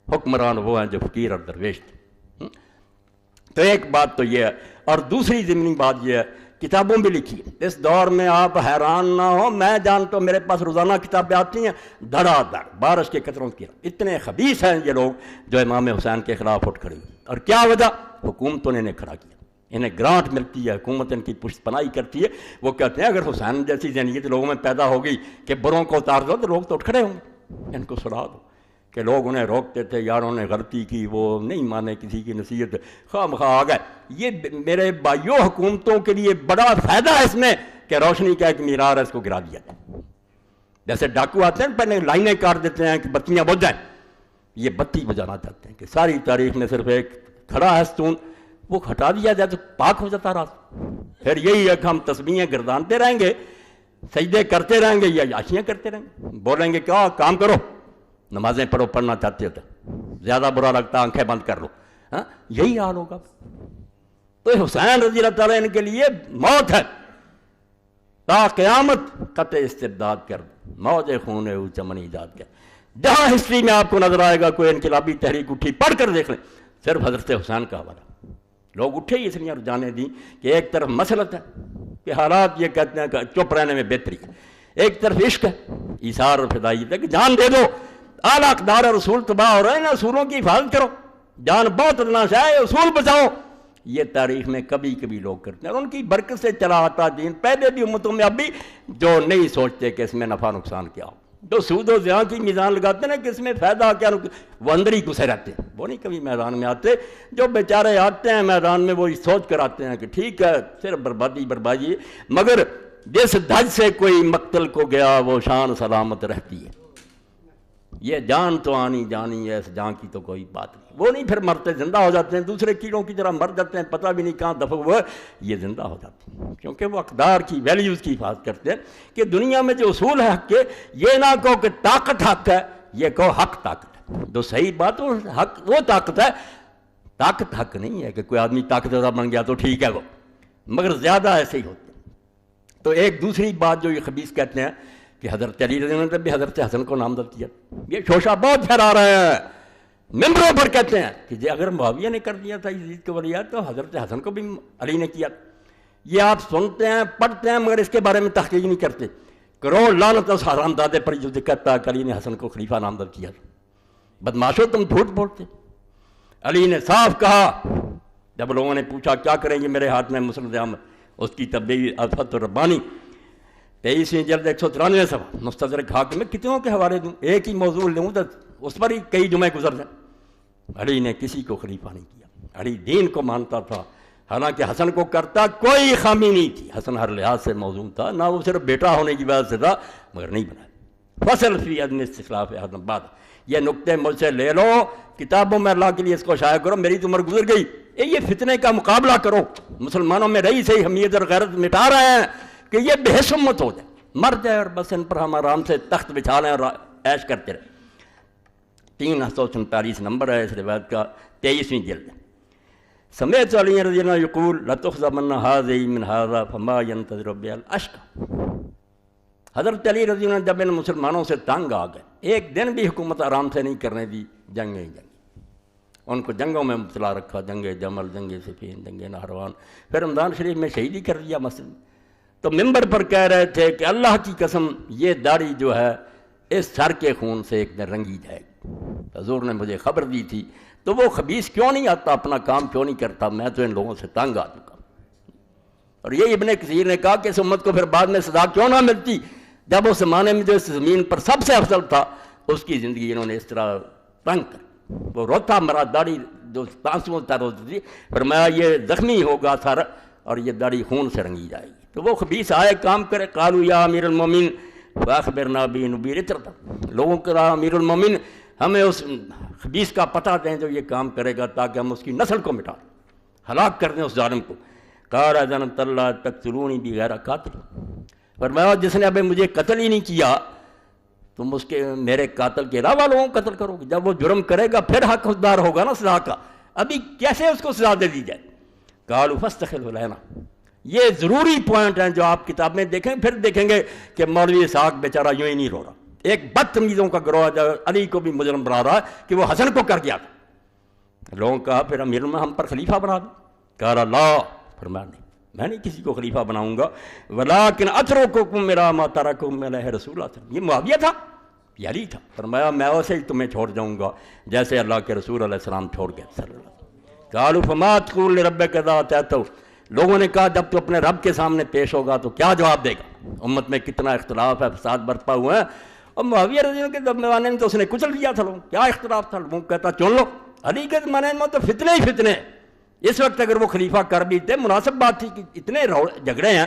حکمران وہ ہیں جو فقیر اور درویش تھے. تو ایک بات تو یہ ہے. اور دوسری ضمنی بات یہ ہے، کتابوں بھی لکھی. اس دور میں آپ حیران نہ ہو، میں جانتا ہوں میرے پاس روزانہ کتابیں آتی ہیں دھڑا دھڑ بارش کے قطروں کی. اتنے خبیث ہیں یہ لوگ جو امام حسین کے خلاف اٹھ کھڑے ہوئے. اور کیا وجہ؟ حکومتوں نے انہیں کھڑا کیا، انہیں گرانٹ ملتی ہے، حکومت ان کی پشت پناہی کرتی ہے. وہ کہتے ہیں اگر حسین جیسی ذہنیت لوگوں میں پیدا ہو گئی کہ بروں کو اتار دو تو لوگ تو اٹھ کھڑے ہوں گے. ان کو سنا دو کہ لوگ انہیں روکتے تھے، یاروں نے غلطی کی، وہ نہیں مانے کسی کی نصیحت، خواہ مخواہ آ گئے. یہ میرے بھائیوں حکومتوں کے لیے بڑا فائدہ ہے اس میں کہ روشنی کا ایک مینار ہے، اس کو گرا دیا جائے. جیسے ڈاکو آتے ہیں پہلے لائنیں کاٹ دیتے ہیں کہ بتیاں بجھ جائیں، یہ بتی بجانا چاہتے ہیں کہ ساری تاریخ میں صرف ایک کھڑا ہے ستون، وہ ہٹا دیا جائے تو پاک ہو جاتا راستہ. پھر یہی ہے کہ ہم تسبیحیں گردانتے رہیں گے، سجدے کرتے رہیں گے یا عیاشیاں کرتے رہیں گے. بولیں گے کیا کام کرو، نمازیں پڑھو، پڑھنا چاہتے ہو تو زیادہ برا لگتا آنکھیں بند کر لو. ہاں یہی حال ہوگا. تو حسین رضی اللہ تعالیٰ ان کے لیے موت ہے تا قیامت، قطع استبداد کر، موج خون او چمن ایجاد کر. جہاں ہسٹری میں آپ کو نظر آئے گا کوئی انقلابی تحریک اٹھی، پڑھ کر دیکھ لیں، صرف حضرت حسین کا حوالہ. لوگ اٹھے ہی اس لیے جانے دیں کہ ایک طرف مسلط ہے کہ حالات یہ کہتے ہیں کہ چپ رہنے میں بہتری ہے، ایک طرف عشق ہے، ایثار اور فدائیت ہے کہ جان دے دو. اعلیٰ اقدار اور اصول تباہ ہو رہے ہیں، اصولوں کی حفاظت کرو، جان بہت ادنا سے ہے، اصول بچاؤ. یہ تاریخ میں کبھی کبھی لوگ کرتے ہیں اور ان کی برکت سے چلا آتا دین پہلے بھی امتوں میں اب بھی جو نہیں سوچتے کہ اس میں نفع نقصان کیا ہو، جو سود و زیاں کی میزان لگاتے ہیں نا کہ اس میں فائدہ کیا، وہ اندر ہی گھسے رہتے ہیں، وہ نہیں کبھی میدان میں آتے. جو بیچارے آتے ہیں میدان میں وہ سوچ کر آتے ہیں کہ ٹھیک ہے صرف بربادی بربادی، مگر جس دھج سے کوئی مقتل کو گیا وہ شان سلامت رہتی ہے. یہ جان تو آنی جانی ہے، اس جان کی تو کوئی بات نہیں. وہ نہیں پھر مرتے زندہ ہو جاتے ہیں، دوسرے کیڑوں کی طرح مر جاتے ہیں، پتہ بھی نہیں کہاں دفع ہوا، یہ زندہ ہو جاتے ہیں کیونکہ وہ اقدار کی ویلیوز کی حفاظت کرتے ہیں. کہ دنیا میں جو اصول ہے حق کے، یہ نہ کہو کہ طاقت حق ہے، یہ کہو حق طاقت ہے. جو صحیح بات وہ حق وہ طاقت ہے، طاقت حق نہیں ہے کہ کوئی آدمی طاقتور بن گیا تو ٹھیک ہے وہ، مگر زیادہ ایسے ہی ہوتے ہیں. تو ایک دوسری بات جو یہ خبیث کہتے ہیں کہ حضرت علی رضی اللہ عنہ نے بھی حضرت حسن کو نامزد کیا. یہ شوشہ بہت پھیلا رہے ہیں، ممبروں پر کہتے ہیں کہ اگر معاویہ نے کر دیا تھا یزید کو ولیعہد تو حضرت حسن کو بھی علی نے کیا. یہ آپ سنتے ہیں پڑھتے ہیں مگر اس کے بارے میں تحقیق نہیں کرتے. کروڑ لعنت اس حرام دادے پر جو کہتا ہے کہ علی نے حسن کو خلیفہ نامزد کیا. بدماشو تم جھوٹ بولتے. علی نے صاف کہا جب لوگوں نے پوچھا کیا کریں گے میرے ہاتھ میں مسند احمد، اس کی تبدیلی الفت الربانی 23ویں جلد 193 صفحہ مستدرک حاکم میں کتنوں کے حوالے دوں، ایک ہی موضوع لوں تو اس پر ہی کئی جمعے گزر جائیں. علی نے کسی کو خلیفہ نہیں کیا، علی دین کو مانتا تھا، حالانکہ حسن کو کرتا کوئی خامی نہیں تھی، حسن ہر لحاظ سے موزون تھا، نہ وہ صرف بیٹا ہونے کی وجہ سے تھا مگر نہیں بنایا. فصل فی عدم استخلاف احد بعد، یہ نقطے مجھ سے لے لو، کتابوں میں اللہ کے لیے اس کو شائع کرو. میری تو عمر گزر گئی، یہ فتنے کا مقابلہ کرو. مسلمانوں میں رہی صحیح حمیت اور غیرت مٹا رہے ہیں کہ یہ بے حس امت ہو جائے، مر جائے اور بس ان پر ہم آرام سے تخت بچھا لیں اور عیش کرتے رہیں. 347 نمبر ہے اس روایت کا، 23ویں جلد. سمعت علی رضی اللہ عنہ یقول لتخذبن هذه من هذا فما ينتظر بها الاشقى. حضرت علی رضی اللہ عنہ جب ان مسلمانوں سے تنگ آ گئے، ایک دن بھی حکومت آرام سے نہیں کرنے دی، جنگیں ان کو جنگوں میں مبتلا رکھا، جنگ جمل، جنگ صفین، جنگ نہروان، پھر رمضان شریف میں شہیدی کر دیا مسجد. تو ممبر پر کہہ رہے تھے کہ اللہ کی قسم یہ داڑھی جو ہے اس سر کے خون سے ایک دن رنگی جائے گی. حضور نے مجھے خبر دی تھی، تو وہ خبیث کیوں نہیں آتا، اپنا کام کیوں نہیں کرتا، میں تو ان لوگوں سے تنگ آ چکا. اور یہ ابن کثیر نے کہا کہ اس امت کو پھر بعد میں سزا کیوں نہ ملتی، جب اس زمانے میں جو اس زمین پر سب سے افضل تھا اس کی زندگی انہوں نے اس طرح تنگ کر. وہ روتا مرا، داڑھی جو تانسوں تر ہوتی تھی، فرمایا یہ زخمی ہوگا سر اور یہ داڑھی خون سے رنگی جائے گی. تو وہ خبیث آئے کام کرے، قالوا یا امیر المومنین فاخبرنا بنبوۃ، لوگوں کا امیر المومن ہمیں اس خبیث کا پتہ دیں جو یہ کام کرے گا تاکہ ہم اس کی نسل کو مٹا دیں، ہلاک کر دیں اس ظالم کو۔ قال ظننت اللہ تقتلونی بغیر قاتل، فرمایا جس نے ابھی مجھے قتل ہی نہیں کیا تم اس کے میرے قاتل کے علاوہ لوگوں کو قتل کرو گے۔ جب وہ جرم کرے گا پھر حقدار ہوگا نا سزا کا، ابھی کیسے اس کو سزا دے دی جائے؟ قالوا فاستخلوا لنا، یہ ضروری پوائنٹ ہیں جو آپ کتاب میں دیکھیں پھر دیکھیں گے کہ مولوی اسحاق بیچارہ یوں ہی نہیں رو رہا، ایک بدتمیزوں کا گروہ جو علی کو بھی مجرم بنا رہا ہے کہ وہ حسن کو کر گیا تھا۔ لوگوں کہا پھر امیر ہم پر خلیفہ بنا دیں، قال لا، فرمایا نہیں میں نہیں کسی کو خلیفہ بناؤں گا، ولیکن اترککم الی ما ترککم علیہ رسول اللہ، یہ معاویہ تھا، یہ علی تھا، فرمایا میں ویسے ہی تمہیں چھوڑ جاؤں گا جیسے اللہ کے رسول علیہ السلام چھوڑ گئے صلی اللہ علیہ وسلم۔ قالوا فما تقول لربک اذا اتیتہ، لوگوں نے کہا جب تو اپنے رب کے سامنے پیش ہوگا تو کیا جواب دے گا؟ امت میں کتنا اختلاف ہے، فساد برپا ہوا ہے، اور معاویہ رضی اللہ کے زمانے میں تو اس نے کچل دیا تھا لوگوں، کیا اختلاف تھا؟ لوگوں کہتا چن لو، علی کے زمانے میں تو فتنے ہی فتنے، اس وقت اگر وہ خلیفہ کر بھی تھے مناسب بات تھی کہ اتنے جھگڑے ہیں،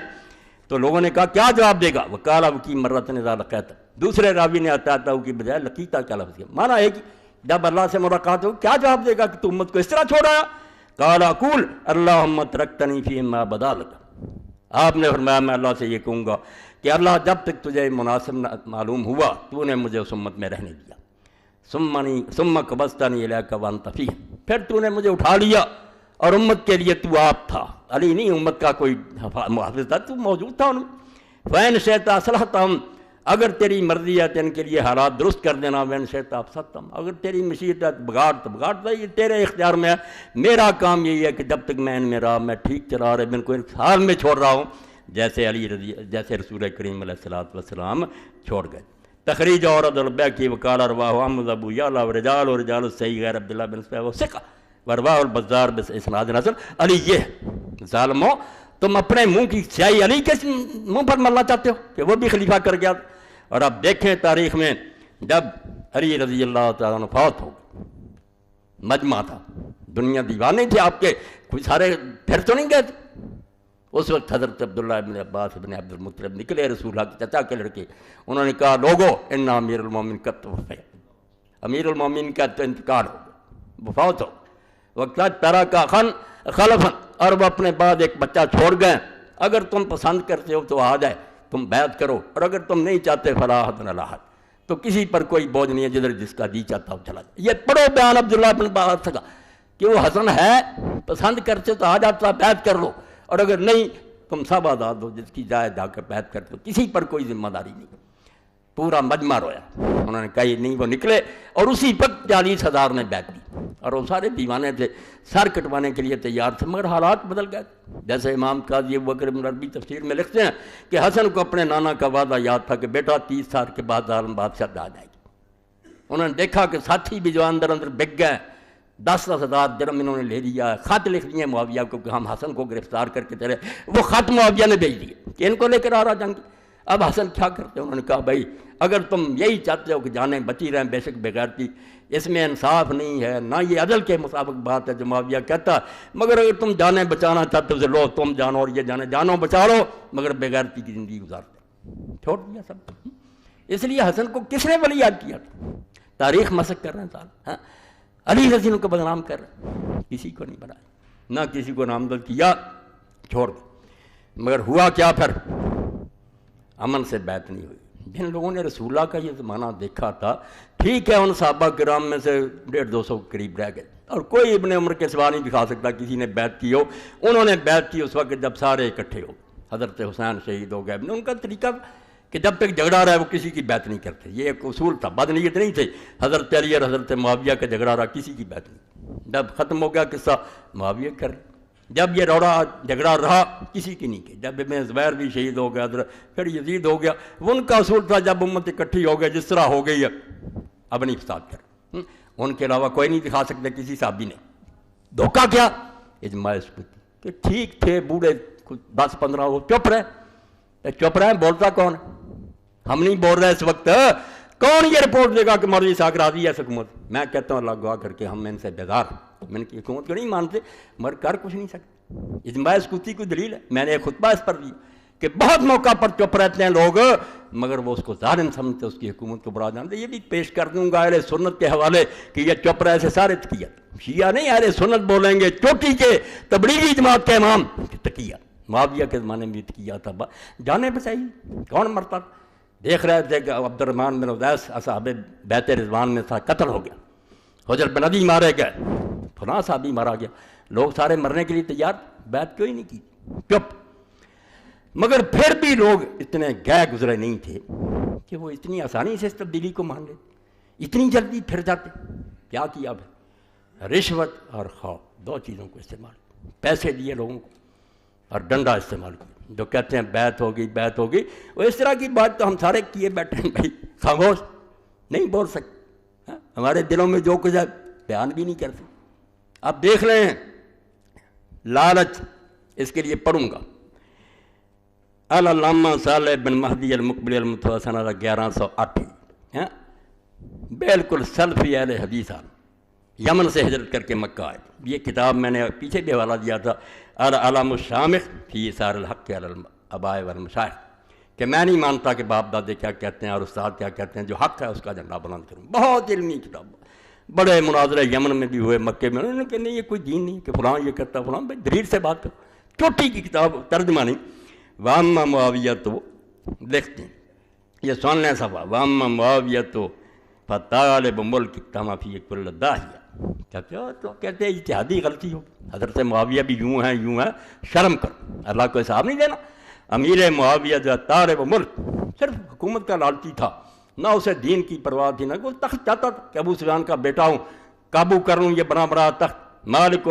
تو لوگوں نے کہا کیا جواب دے گا؟ وقال ابکی مرۃ اذا لقیت، دوسرے راوی نے عطا کی بجائے لقیتا کا لفظ کیا، معنی ہے کہ جب اللہ سے ملاقات ہو کیا جواب دے گا کہ تو امت کو اس طرح چھوڑایا؟ قال اقول اللہم ترکتنی فیما بدا لک، آپ نے فرمایا میں اللہ سے یہ کہوں گا کہ اللہ جب تک تجھے مناسب معلوم ہوا تو نے مجھے اس امت میں رہنے دیا، ثم قبضتنی الیک وانت فیہم، پھر تو نے مجھے اٹھا لیا اور امت کے لیے تو آپ تھا، علی نہیں امت کا کوئی محافظ تھا، تو موجود تھا ان میں۔ فین شئت اصلحتہم، اگر تیری مرضی ہے تو ان کے لیے حالات درست کر دینا، وین شئت افسدتہم، اگر تیری مشیت ہے بگاڑ تو بگاڑ دے، یہ تیرے اختیار میں ہے، میرا کام یہی ہے کہ جب تک میں ان میں رہا میں ٹھیک چلا رہے، میں ان کو اس حال میں چھوڑ رہا ہوں جیسے رسول کریم علیہ الصلوۃ والسلام چھوڑ گئے۔ تخریج عورد البیکی وقال رواہ احمد ابو یعلا ورجال الصحیح غیر عبداللہ بن صفیہ وثقہ ورواہ البزار باسناد حسن۔ علی یہ ظالموں تم اپنے منہ کی سیاہی علی کے منہ پر ملنا چاہتے ہو کہ وہ بھی خلیفہ کر گیا، اور اب دیکھیں تاریخ میں جب علی رضی اللہ تعالیٰ عنہ فوت ہو گئے، مجمع تھا، دنیا دیوانے تھے آپ کے، کوئی سارے پھر تو نہیں گئے تھے، اس وقت حضرت عبداللہ ابن عباس ابن عبد المطلب نکلے، رسول اللہ کے چچا کے لڑکے، انہوں نے کہا لوگو ان امیر المومن کا توفی، امیر المومن کا تو انتقال ہو گیا، وہ فوت ہو وقت ترا کا خلفن، اور وہ اپنے بعد ایک بچہ چھوڑ گئے، اگر تم پسند کرتے ہو تو آ جائے تم بیعت کرو، اور اگر تم نہیں چاہتے فلا حد علی حد، تو کسی پر کوئی بوجھ نہیں ہے، جدھر جس کا جی چاہتا ہو چلا جائے۔ یہ پڑھو بیان عبداللہ بن عباس کا کہ وہ حسن ہے، پسند کرتے تو آ جاتا بیعت کر لو، اور اگر نہیں تم سب آزاد ہو، جس کی جائے جا کر بیعت کرتے ہو، کسی پر کوئی ذمہ داری نہیں۔ پورا مجمع رویا، انہوں نے کہا یہ نہیں، وہ نکلے اور اسی وقت 40,000 نے بیعت دی، اور وہ سارے دیوانے تھے، سر کٹوانے کے لیے تیار تھے، مگر حالات بدل گئے۔ جیسے امام قاضی ابوبکر بن عربی تفسیر میں لکھتے ہیں کہ حسن کو اپنے نانا کا وعدہ یاد تھا کہ بیٹا 30 سال کے بعد ظالم بادشاہ آ جائے گی۔ انہوں نے دیکھا کہ ساتھی بھی جو اندر بک گئے، 10,000 درہم انہوں نے لے لیا، خط لکھ دیے معاویہ کو کہ ہم حسن کو گرفتار کر کے تیرے، وہ خط معاویہ نے بھیج دیے کہ ان کو لے کر آ رہا جنگ۔ اب حسن کیا کرتے؟ انہوں نے کہا بھائی اگر تم یہی چاہتے ہو کہ جانیں بچی رہیں، بے شک بغیرتی، اس میں انصاف نہیں ہے، نہ یہ عدل کے مطابق بات ہے جو معاویہ کہتا، مگر اگر تم جانیں بچانا چاہتے ہو تو لو تم جانو، اور یہ جانے جانو بچا لو، مگر بغیرتی کی زندگی گزارتے، چھوڑ دیا سب۔ اس لیے حسن کو کس نے ولی یاد کیا تھا؟ تاریخ مسخ کر رہے ہیں صاحب، علی رضی اللہ کو بدنام کر رہے ہیں، کسی کو نہیں بنایا، نہ کسی کو نامزد کیا، چھوڑ دیا۔ مگر ہوا کیا پھر؟ امن سے بیعت نہیں ہوئی۔ جن لوگوں نے رسول اللہ کا یہ زمانہ دیکھا تھا، ٹھیک ہے ان صحابہ کرام میں سے 150-200 کے قریب رہ گئے، اور کوئی ابن عمر کے سوا نہیں دکھا سکتا کسی نے بیعت کی ہو۔ انہوں نے بیعت کی اس وقت جب سارے اکٹھے ہو، حضرت حسین شہید ہو گئے، ان کا طریقہ کہ جب تک جھگڑا رہا ہے وہ کسی کی بیعت نہیں کرتے، یہ ایک اصول تھا، بد نیت نہیں تھے۔ حضرت علی اور حضرت معاویہ کا جھگڑا رہا، کسی کی بیعت نہیں، جب ختم ہو گیا قصہ معاویہ کر، جب یہ روڑا جھگڑا رہا کسی کی نہیں کی، جب ابن زبیر بھی شہید ہو گیا، پھر یزید ہو گیا، وہ ان کا اصول تھا جب امت اکٹھی ہو گئے جس طرح ہو گئی ہے اب نہیں فساد کر، ان کے علاوہ کوئی نہیں دکھا سکتے کسی صحابی نے۔ دھوکہ کیا؟ اجماع سکوتی کہ ٹھیک تھے بوڑھے 10-15 وہ چپ رہے، بولتا کون ہے؟ ہم نہیں بول رہے اس وقت، کون یہ رپورٹ دے گا کہ مولوی اسحاق راضی ہے اس حکومت؟ میں کہتا ہوں اللہ گواہ کر کے ہم ان سے بیزار، میں ان کی حکومت کو نہیں مانتے، مگر کر کچھ نہیں سکتے۔ اجماع سکوتی کوئی دلیل ہے؟ میں نے ایک خطبہ اس پر دی کہ بہت موقع پر چپ رہتے ہیں لوگ، مگر وہ اس کو ظالم سمجھتے، اس کی حکومت کو برا جانتے۔ یہ بھی پیش کر دوں گا اہل سنت کے حوالے کہ یہ چپ رہے سے سارے تقیہ، شیعہ نہیں اہل سنت بولیں گے، چوٹی کے تبلیغی جماعت کے امام تقیہ، معاویہ کے زمانے میں بھی تقیہ تھا، جانے بچائی، کون مرتا؟ دیکھ رہے تھے کہ عبد الرحمن بن عدیس اصحاب بیت رضوان میں تھا، قتل ہو گیا، حجر بن عدی مارے گئے، فلاں صحابی مارا گیا، لوگ سارے مرنے کے لیے تیار، بیعت کیوں ہی نہیں کی، چپ۔ مگر پھر بھی لوگ اتنے گئے گزرے نہیں تھے کہ وہ اتنی آسانی سے اس تبدیلی کو مان لیتے، اتنی جلدی پھر جاتے۔ کیا کیا پھر؟ رشوت اور خوف، دو چیزوں کو استعمال، پیسے دیے لوگوں کو اور ڈنڈا استعمال کیا۔ جو کہتے ہیں بیعت ہوگی بیعت ہوگی، وہ اس طرح کی بات تو ہم سارے کیے بیٹھے ہیں بھائی، خاموش نہیں بول سکتے، ہمارے دلوں میں جو کچھ ہے بیان بھی نہیں کر سکتے۔ اب دیکھ رہے ہیں لالچ، اس کے لیے پڑھوں گا علامہ صالح بن مہدی المقبل المتوفی سنہ 1108، بالکل سلفی اہل حدیث، یمن سے ہجرت کر کے مکہ آئے۔ یہ کتاب میں نے پیچھے بھی حوالہ دیا تھا، العلم الشامخ فی ایثار الحق علی الآباء والمشائخ، کہ میں نہیں مانتا کہ باپ دادے کیا کہتے ہیں اور استاد کیا کہتے ہیں، جو حق ہے اس کا جھنڈا بلند کروں۔ بہت علمی کتاب، بڑے مناظرے یمن میں بھی ہوئے، مکے میں، انہوں نے کہا نہیں یہ کوئی دین نہیں کہ فلاں یہ کرتا فلاں، بھائی دلیل سے بات کرو، چھوٹی کی کتاب، ترجمہ نہیں۔ واما معاویہ تو لکھتے ہیں، یہ سن لیں صفحہ، واما معاویہ تو فطالب ملک تما فی کل داہیہ، تو کہتے ہیں اجتہادی غلطی ہو، حضرت معاویہ بھی یوں ہیں، شرم کرو، اللہ کو حساب نہیں دینا۔ امیر معاویہ جو طالب ملک، صرف حکومت کا لالچی تھا، نہ اسے دین کی پرواہ تھی، نہ کوئی تخت چاہتا تھا کہ ابو سفیان کا بیٹا ہوں، قابو کر لوں یہ بنا بڑا تخت، مالک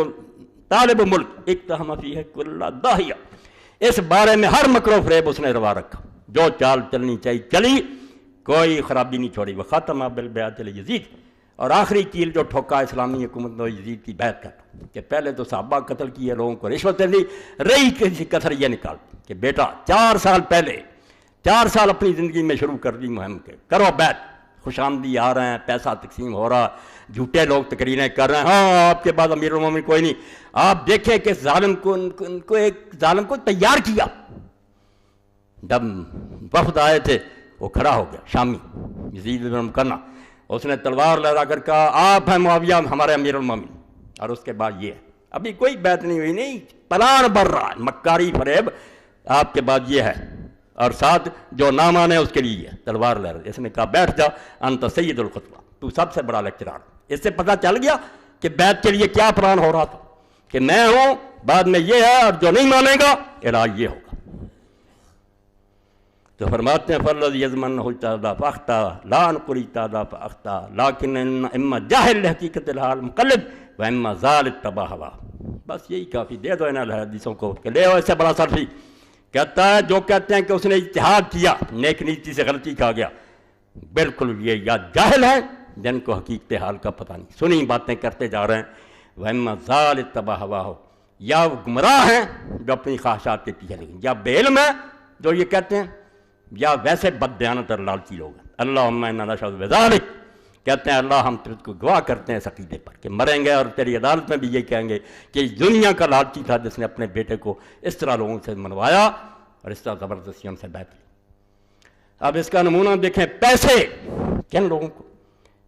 طالب ملک اقتحم فیہ کل داہیہ، اس بارے میں ہر مکر و فریب اس نے روا رکھا، جو چال چلنی چاہیے چلی، کوئی خرابی نہیں چھوڑی۔ وختم بالبیعۃ یزید، اور آخری کیل جو ٹھوکا اسلامی حکومت نے یزید کی بیعت کرتا، کہ پہلے تو صحابہ قتل کیے، لوگوں کو رشوتیں دی، رہی کسی کثر یہ نکال کہ بیٹا 4 سال پہلے، 4 سال اپنی زندگی میں شروع کر دی مہم کے، کرو بیعت، خوش آمدی آ رہے ہیں، پیسہ تقسیم ہو رہا، جھوٹے لوگ تقریریں کر رہے ہیں، ہاں آپ کے بعد امیر المومنین کوئی نہیں۔ آپ دیکھیں کہ ظالم کو ایک ظالم کو تیار کیا، جب وفد آئے تھے وہ کھڑا ہو گیا، شامی یزید بن مکنہ، اس نے تلوار لہرا کر کہا آپ ہیں معاویہ ہمارے امیر المومنین، اور اس کے بعد یہ ہے، ابھی کوئی بیعت نہیں ہوئی، نہیں پلان بڑھ رہا ہے، مکاری فریب، آپ کے بعد یہ ہے، اور ساتھ جو نہ مانے اس کے لیے تلوار لہرا۔ اس نے کہا بیٹھ جا انت سید الخطبہ، تو سب سے بڑا لیکچرار۔ اس سے پتہ چل گیا کہ بیعت کے لیے کیا پلان ہو رہا تھا، کہ میں ہوں، بعد میں یہ ہے، اور جو نہیں مانے گا علاج یہ ہوگا۔ تو فرماتے ہیں فالذی یضمنہ اجتہدا فاخطا لا نقل اجتہدا فاخطا لیکن اما جاہل حقیقت الحال مقلد و اما ظال اتبع ہوا۔ بس یہی کافی، دے دو ان حدیثوں کو کہ لے ہو اس سے بڑا سلفی۔ کہتا ہے جو کہتے ہیں کہ اس نے اجتہاد کیا، نیک نیتی سے غلطی کھا گیا، بالکل یہ یا جاہل ہیں جن کو حقیقت حال کا پتہ نہیں، سنی باتیں کرتے جا رہے ہیں، و اما ظال اتبع ہوا ہو، یا وہ گمراہ ہیں جو اپنی خواہشات کے پیچھے لگیں، یا بے علم ہیں جو یہ کہتے ہیں، یا ویسے بد دیانت اور لالچی لوگ ہیں۔ اللہم انا نشہد بذالک، کہتے ہیں اللہ ہم تجھ کو گواہ کرتے ہیں اس عقیدے پر کہ مریں گے اور تیری عدالت میں بھی یہ کہیں گے کہ دنیا کا لالچی تھا جس نے اپنے بیٹے کو اس طرح لوگوں سے منوایا اور اس طرح زبردستی ان سے بیعت لی۔ اب اس کا نمونہ دیکھیں، پیسے کن لوگوں کو،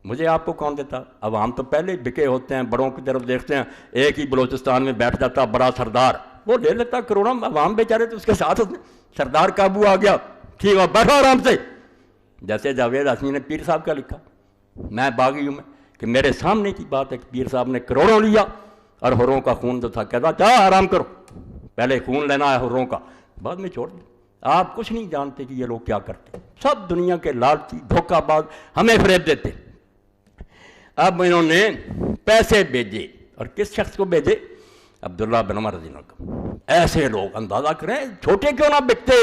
مجھے آپ کو کون دیتا؟ عوام تو پہلے بکے ہوتے ہیں، بڑوں کی طرف دیکھتے ہیں، ایک ہی بلوچستان میں بیٹھ جاتا بڑا سردار، وہ لے لیتا کروڑوں، عوام بیچارے تو اس کے ساتھ ہوتے ہیں، سردار قابو آ گیا، ٹھیک ہے بیٹھو آرام سے۔ جیسے جاوید ہاشمی نے پیر صاحب کا لکھا، میں باغی ہوں میں، کہ میرے سامنے کی بات ہے کہ پیر صاحب نے کروڑوں لیا اور حروں کا خون جو تھا کہتا کیا آرام کرو، پہلے خون لینا ہے حروں کا، بعد میں چھوڑ دیں۔ آپ کچھ نہیں جانتے کہ یہ لوگ کیا کرتے، سب دنیا کے لالچی دھوکہ باز ہمیں فریب دیتے۔ اب انہوں نے پیسے بھیجے، اور کس شخص کو بھیجے؟ عبداللہ بن عمر رضی اللہ عنہ۔ ایسے لوگ اندازہ کریں چھوٹے کیوں نہ بکتے،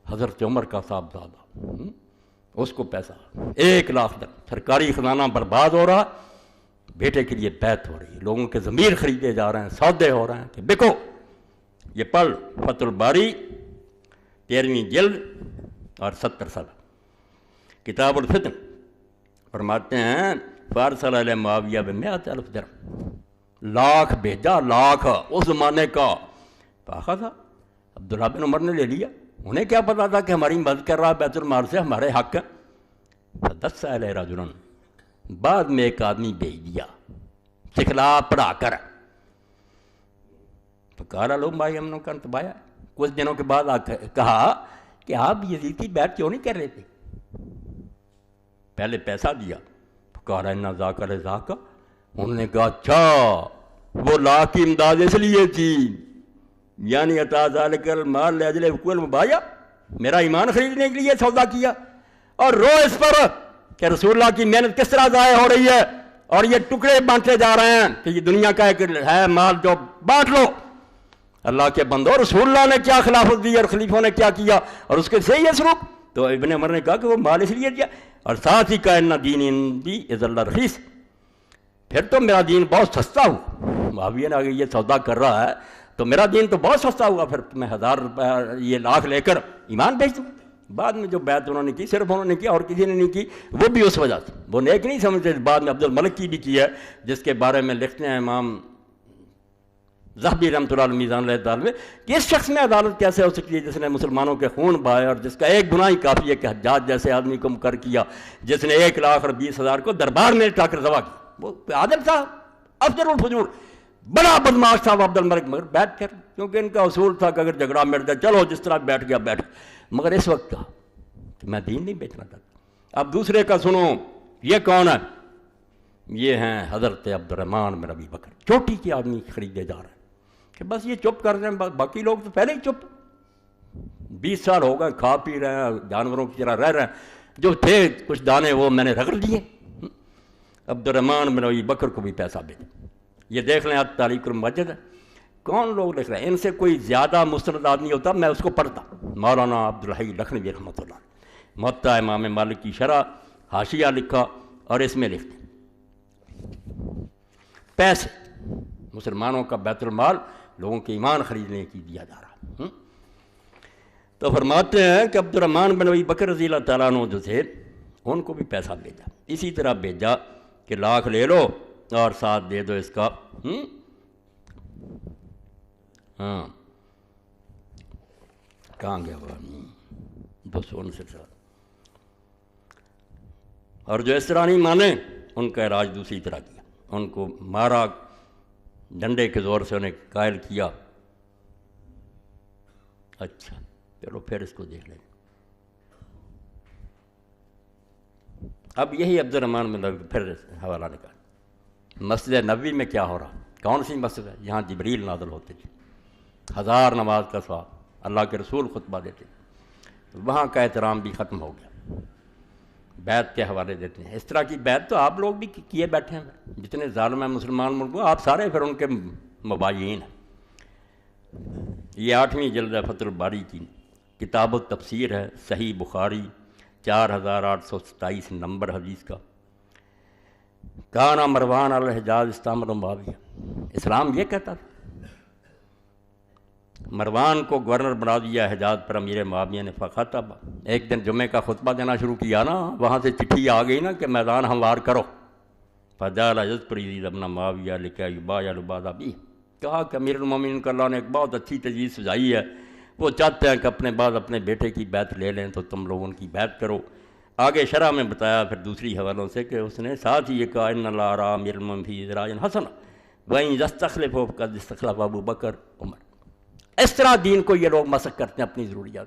حضرت عمر کا صاحبزادہ، اس کو پیسہ 1 لاکھ تک، سرکاری خزانہ برباد ہو رہا، بیٹے کے لیے بیعت ہو رہی ہے، لوگوں کے ضمیر خریدے جا رہے ہیں، سودے ہو رہے ہیں کہ بکو۔ یہ پڑھ فتح الباری 13ویں جلد اور 70 صفحہ، کتاب الفتن، فرماتے ہیں فارسل علیہ معاویہ ب100,000 درہم، لاکھ بھیجا، لاکھ اس زمانے کا، فاخذ عبداللہ بن عمر نے لے لیا، انہیں کیا پتا تھا کہ ہماری مدد کر رہا بیت المال سے ہمارے حق ہے. فدس علیہ رجل، بعد میں ایک آدمی بھیج دیا سکھلا پڑھا کر. تو کہا لو بھائی ہم نے کنتبایا. کچھ دنوں کے بعد کہا کہ آپ یزید کی بیعت کیوں نہیں کر رہے تھے؟ پہلے پیسہ دیا. کہا رہا ذاکر ذاکا. انہوں نے کہا اچھا وہ لا کی امداد اس لیے تھی، یعنی عطا ذالک المال لاجل حقوق المبایا، میرا ایمان خریدنے کے لیے سودا کیا. اور رو اس پر کہ رسول اللہ کی محنت کس طرح ضائع ہو رہی ہے اور یہ ٹکڑے بانٹے جا رہے ہیں کہ یہ دنیا کا ایک ہے مال جو بانٹ لو. اللہ کے بندو، رسول اللہ نے کیا خلافت دی اور خلیفوں نے کیا کیا اور اس کے صحیح ہے سلوک. تو ابن عمر نے کہا کہ وہ مال اس لیے دیا، اور ساتھ ہی کہا ان دین عندی اذ اللہ رخیص، پھر تو میرا دین بہت سستا ہوا. معاویہ نے اگر یہ سودا کر رہا ہے تو میرا دین تو بہت سستا ہوا، پھر میں 1000 روپے یہ لاکھ لے کر ایمان بیچ دوں. بعد میں جو بیعت انہوں نے کی صرف انہوں نے کی اور کسی نے نہیں کی، وہ بھی اس وجہ سے وہ نیک نہیں سمجھتے. بعد میں عبد الملک کی بھی کی ہے، جس کے بارے میں لکھتے ہیں امام ذہبی رحمۃ اللہ علیہ میزان الاعتدال میں کہ اس شخص میں عدالت کیسے ہو سکتی ہے جس نے مسلمانوں کے خون بہائے اور جس کا ایک گناہ ہی کافی ہے کہ حجاج جیسے آدمی کو مقرر کیا جس نے 1,20,000 کو دربار میں لا کر ذبح کیا. وہ عادل تھا، افضل الفجور، بڑا بدماش تھا وہ عبد الملک، مگر بیٹھ کر کیونکہ ان کا اصول تھا کہ اگر جھگڑا مٹ جائے چلو جس طرح بیٹھ گیا بیٹھ. مگر اس وقت کہا کہ میں دین نہیں بیچنا چاہتا. اب دوسرے کا سنو، یہ کون ہے؟ یہ ہیں حضرت عبد الرحمن بن ابی بکر. چوٹی کے آدمی خریدے جا رہے ہیں کہ بس یہ چپ کر رہے ہیں، باقی لوگ تو پہلے ہی چپ. 20 سال ہو گئے کھا پی رہے ہیں، جانوروں کی طرح رہ رہے ہیں، جو تھے کچھ دانے وہ میں نے رگڑ دیے. عبد الرحمن بن ابی بکر کو بھی پیسہ بھیجا. یہ دیکھ لیں تاریخ المسجد ہے، کون لوگ لکھ رہے ہیں. ان سے کوئی زیادہ مستند آدمی ہوتا میں اس کو پڑھتا. مولانا عبدالحی لکھنوی رحمۃ اللہ، موطا امام مالک کی شرح حاشیہ لکھا اور اس میں لکھتے پیسے مسلمانوں کا بیت المال لوگوں کے ایمان خریدنے کی دیا جا رہا. تو فرماتے ہیں کہ عبد الرحمن بن ابی بکر رضی اللہ تعالیٰ عنہ جو تھے ان کو بھی پیسہ بھیجا. اسی طرح بھیجا کہ لاکھ لے لو اور ساتھ دے دو اس کا ہاں کہاں گیا وہ 269 سال. اور جو اس طرح نہیں مانے ان کا علاج دوسری طرح کیا، ان کو مارا ڈنڈے کے زور سے، انہیں قائل کیا. اچھا چلو پھر اس کو دیکھ لیں. اب یہی عبد الرحمن میں پھر حوالہ نکال. مسجد نبوی میں کیا ہو رہا؟ کون سی مسجد ہے؟ یہاں جبریل نازل ہوتے تھے، 1000 نماز کا ثواب، اللہ کے رسول خطبہ دیتے. وہاں کا احترام بھی ختم ہو گیا، بیعت کے حوالے دیتے ہیں. اس طرح کی بیعت تو آپ لوگ بھی کیے بیٹھے ہیں، جتنے ظالم ہیں مسلمان ملکوں آپ سارے پھر ان کے مباین ہیں. یہ 8ویں جلد ہے فتح الباری کی، کتاب التفسیر ہے، صحیح بخاری 4827 نمبر حدیث کا. کانا مروان الحجاز استعمل معاویہ، اسلام یہ کہتا تھا. مروان کو گورنر بنا دیا حجاز پر امیر معاویہ نے. فخطب، ایک دن جمعے کا خطبہ دینا شروع کیا نا، وہاں سے چٹھی آ گئی نا کہ میدان ہموار کرو. فجعل یذکر یزید بن معاویہ لکی یبایع العباد بھی، کہا کہ امیر المومنین کا اللہ نے ایک بہت اچھی تجویز سجائی ہے، وہ چاہتے ہیں کہ اپنے بعد اپنے بیٹے کی بیعت لے لیں تو تم لوگ ان کی بیعت کرو. آگے شرح میں بتایا پھر دوسری حوالوں سے کہ اس نے ساتھ ہی یہ کہا ان اللہ ارا امیر المومنین فی ذراع حسن وإن یستخلف فقد استخلف ابو بکر عمر. اس طرح دین کو یہ لوگ مسخ کرتے ہیں اپنی ضروریات.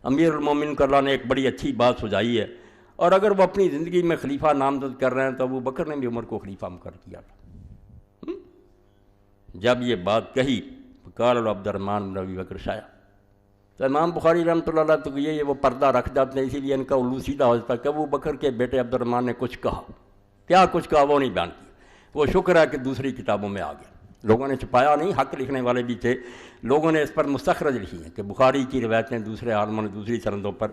امیر المومنین کو اللہ نے ایک بڑی اچھی بات سجائی ہے، اور اگر وہ اپنی زندگی میں خلیفہ نامزد کر رہے ہیں تو ابو بکر نے بھی عمر کو خلیفہ مقرر کیا تھا. جب یہ بات کہی قال عبد الرحمن بن ابی بکر شایا، تو امام بخاری رحمۃ اللہ علیہ تو یہ وہ پردہ رکھ جاتے ہیں، اسی لیے ان کا الو سیدھا ہو جاتا ہے کہ ابو بکر کے بیٹے عبد الرحمن نے کچھ کہا. کیا کچھ کہا وہ نہیں بیان کیا. وہ شکر ہے کہ دوسری کتابوں میں آ گیا، لوگوں نے چھپایا نہیں، حق لکھنے والے بھی تھے، لوگوں نے اس پر مستخرج لکھی ہیں کہ بخاری کی روایتیں دوسرے عالموں نے دوسری سندوں پر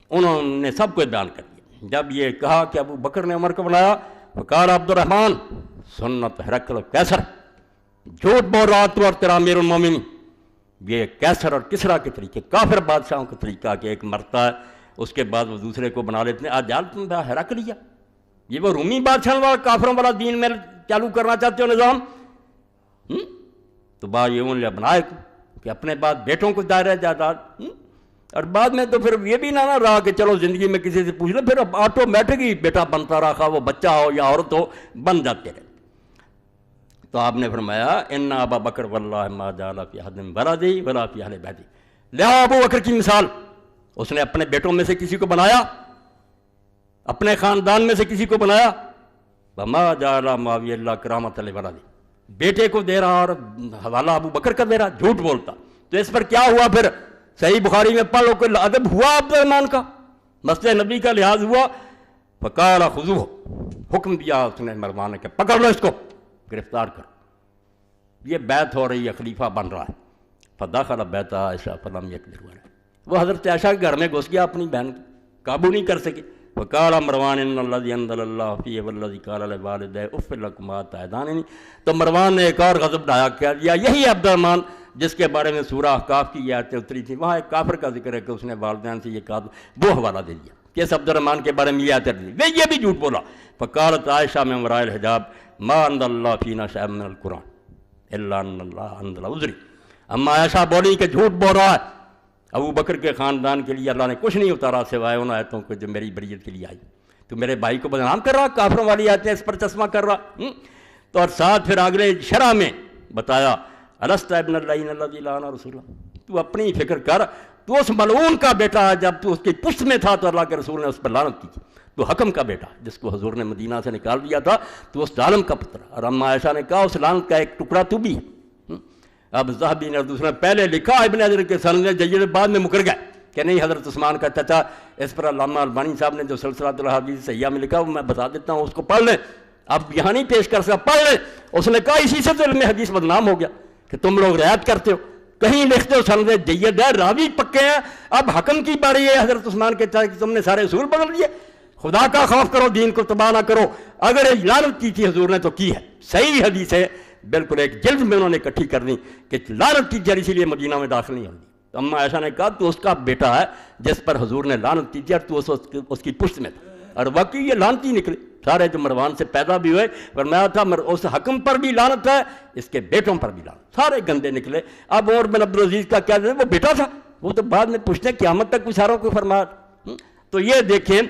انہوں نے سب کچھ بیان کر دیا. جب یہ کہا کہ ابو بکر نے عمر کو بلایا، فقال عبد الرحمن سنت ہرقل کیسر، جھوٹ بول رہا تو اور تیرا امیر المومنین. یہ کیسر اور کسرا کے طریقے، کافر بادشاہوں کا طریقہ کہ ایک مرتا ہے اس کے بعد وہ دوسرے کو بنا لیتے ہیں. آج جال تم ہرقل لیا، یہ وہ رومی بادشاہ والا کافروں والا دین میں چالو کرنا چاہتے ہو نظام. تو با یہ ان بنائے کہ اپنے بعد بیٹوں کو دائرہ جائیداد. اور بعد میں تو پھر یہ بھی نہ رہا کہ چلو زندگی میں کسی سے پوچھ لیں، پھر آٹومیٹک ہی بیٹا بنتا رہا، وہ بچہ ہو یا عورت ہو، بن جاتے رہے۔ تو آپ نے فرمایا ان ابا بکر واللہ ما جعل فی احد من ولدی ولا فی اہل بیتی، لہٰذا ابو بکر کی مثال، اس نے اپنے بیٹوں میں سے کسی کو بنایا، اپنے خاندان میں سے کسی کو بنایا، وما جعل معاویہ اللہ کرامۃ لولدی، بیٹے کو دے رہا اور حوالہ ابو بکر کا دے رہا، جھوٹ بولتا۔ تو اس پر کیا ہوا پھر؟ صحیح بخاری میں پڑھو کہ ادب ہوا عبد الرحمن کا، مسجد نبی کا لحاظ ہوا، فقال خذوہ، حکم دیا اس نے مروان نے کہ پکڑ لو اس کو، گرفتار کرو، یہ بیعت ہو رہی ہے، خلیفہ بن رہا ہے۔ فدخل بیت عائشہ فلم یقدر علیہ، وہ حضرت عائشہ کے گھر میں گھس گیا، اپنی بہن قابو نہیں کر سکے۔ وقال مروان ان الذی انزل اللہ فیہ والذی قال لوالدیہ اف لکما تعداننی، تو مروان نے ایک اور غضب ڈھایا کیا دیا، یہی عبد الرحمن جس کے بارے میں سورہ احقاف کی یہ آیتیں اتری تھی، وہاں ایک کافر کا ذکر ہے کہ اس نے والدین سے یہ کہا، وہ حوالہ دے دیا کہ اس عبد الرحمن کے بارے میں یہ آیتیں دی، وہ یہ بھی جھوٹ بولا۔ فقالت عائشہ من وراء الحجاب ما انزل اللہ فینا شیئا من القرآن الا ان اللہ انزل عذری، اما عائشہ بولی کہ جھوٹ بول رہا ہے، ابو بکر کے خاندان کے لیے اللہ نے کچھ نہیں اتارا سوائے ان آیتوں کو جو میری بریت کے لیے آئی، تو میرے بھائی کو بدنام کر رہا، کافروں والی آیتیں اس پر چشمہ کر رہا۔ تو اور ساتھ پھر اگلے شرح میں بتایا الست ابن اللعین الذی لعن رسول اللہ، تو اپنی فکر کر، تو اس ملعون کا بیٹا ہے، جب تو اس کی پشت میں تھا تو اللہ کے رسول نے اس پر لعنت کی تھی، تو حکم کا بیٹا جس کو حضور نے مدینہ سے نکال دیا تھا، تو اس ظالم کا پتر، اور اما عائشہ نے کہا اس لعنت کا ایک ٹکڑا تو بھی ہے۔ اب ذہبی نے دوسرا پہلے لکھا، ابن حجر کے سند جید بعد میں مکر گئے کہ نہیں حضرت عثمان کا چچا، اس پر علامہ البانی صاحب نے جو سلسلہ الاحادیث صحیحہ میں لکھا وہ میں بتا دیتا ہوں، اس کو پڑھ لیں، اب یہاں نہیں پیش کر سکتا، پڑھ لیں۔ اس نے کہا اسی سے تو علم حدیث بدنام ہو گیا کہ تم لوگ رعایت کرتے ہو، کہیں لکھتے ہو سند جید ہے، راوی پکے ہیں، اب حکم کی باری ہے حضرت عثمان کے چچا کہ تم نے سارے اصول بدل دیے، خدا کا خوف کرو، دین کو تباہ نہ کرو۔ اگر لعنت کی تھی حضور نے تو کی ہے، صحیح حدیث ہے، بالکل ایک جلد میں انہوں نے اکٹھی کر دی کہ لعنت کی تھی، اسی لیے مدینہ میں داخل نہیں ہوتی۔ تو اما عائشہ نے کہا تو اس کا بیٹا ہے جس پر حضور نے لعنت کی تھی اور تو اس کی پشت میں تھا، اور واقعی یہ لعنتی نکلے سارے جو مروان سے پیدا بھی ہوئے، فرمایا تھا اس حکم پر بھی لعنت ہے، اس کے بیٹوں پر بھی لعنت، سارے گندے نکلے۔ اب عمر بن عبدالعزیز کا کیا وہ بیٹا تھا، وہ تو بعد میں پوچھتے قیامت تک اشاروں کو فرمایا۔ تو یہ دیکھیں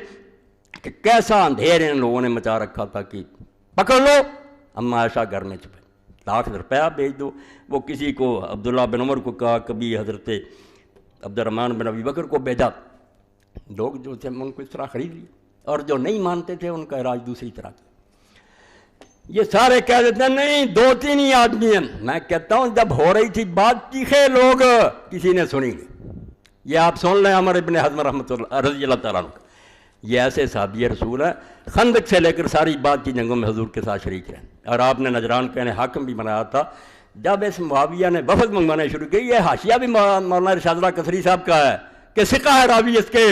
کہ کیسا اندھیر ان لوگوں نے مچا رکھا تھا کہ پکڑ لو، اما عائشہ گھر میں چھپے، $1,00,000 بھیج دو۔ وہ کسی کو عبداللہ بن عمر کو کہا، کبھی حضرت عبد الرحمن بن ابی بکر کو بھیجا، لوگ جو تھے ان کو اس طرح خرید لیے، اور جو نہیں مانتے تھے ان کا علاج دوسری طرح کیا۔ یہ سارے کہہ دیتے ہیں نہیں 2-3 ہی آدمی ہیں، میں کہتا ہوں جب ہو رہی تھی بات چیخے لوگ، کسی نے سنی نہیں۔ یہ آپ سن لیں عمر ابن حزم رحمۃ اللہ رضی اللہ تعالیٰ عنہ، یہ ایسے صحابی رسول ہے، خندق سے لے کر ساری بات کی جنگوں میں حضور کے ساتھ شریک رہے، اور آپ نے نجران کا انہیں حاکم بھی بنایا تھا۔ جب اس معاویہ نے وفد منگوانے شروع کی، یہ حاشیہ بھی مولانا ارشاد اللہ کثری صاحب کا ہے کہ ثقہ ہے راوی اس کے،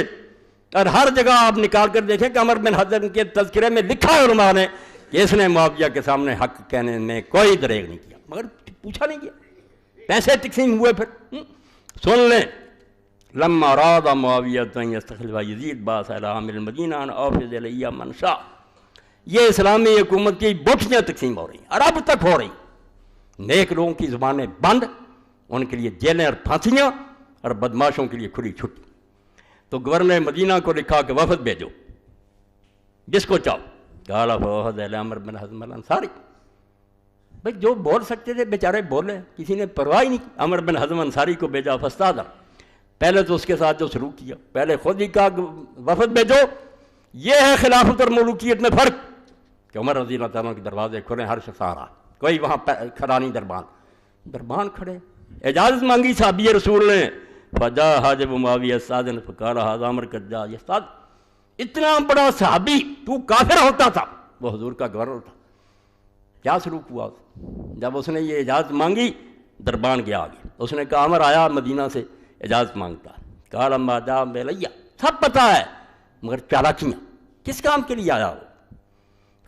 اور ہر جگہ آپ نکال کر دیکھیں کہ عمر بن حزم کے تذکرے میں لکھا ہے علماء نے کہ اس نے معاویہ کے سامنے حق کہنے میں کوئی دریغ نہیں کیا، مگر پوچھا نہیں کیا، پیسے تقسیم ہوئے۔ پھر سن لیں، لما اراد معاویہ ان یستخلف یزید باعث الی عامر المدینہ ان اوفض الیہ من شاء، یہ اسلامی حکومت کی بوٹیاں تقسیم ہو رہی ہیں اور اب تک ہو رہی، نیک لوگوں کی زبانیں بند، ان کے لیے جیلیں اور پھانسیاں، اور بدماشوں کے لیے کھلی چھٹی۔ تو گورنر مدینہ کو لکھا کہ وفد بھیجو جس کو چاہو، قال فوفد الی عمر بن حزم الانصاری، بھائی جو بول سکتے تھے بیچارے بولے، کسی نے پرواہ ہی نہیں۔ عمر بن حزم انصاری کو بھیجا، فاستاذن، پہلے تو اس کے ساتھ جو سلوک کیا، پہلے خود ہی کہا وفد بھیجو۔ یہ ہے خلافت اور ملوکیت میں فرق کہ عمر رضی اللہ تعالیٰ کے دروازے کھلے، ہر شخص آ رہا، کوئی وہاں کھڑا نہیں، دربان کھڑے، اجازت مانگی صحابی رسول نے، فجا حاجب معاویہ استاذن فقال ھذا عمر قد جاء یستاذ، اتنا بڑا صحابی تو کافر ہوتا تھا، وہ حضور کا گورنر تھا، کیا سلوک ہوا؟ جب اس نے یہ اجازت مانگی، دربان گیا آگے، اس نے کہا عمر آیا مدینہ سے اجازت مانگتا، قال اما جاء بلیہ، سب پتہ ہے مگر چالاکیاں، کس کام کے لیے آیا وہ؟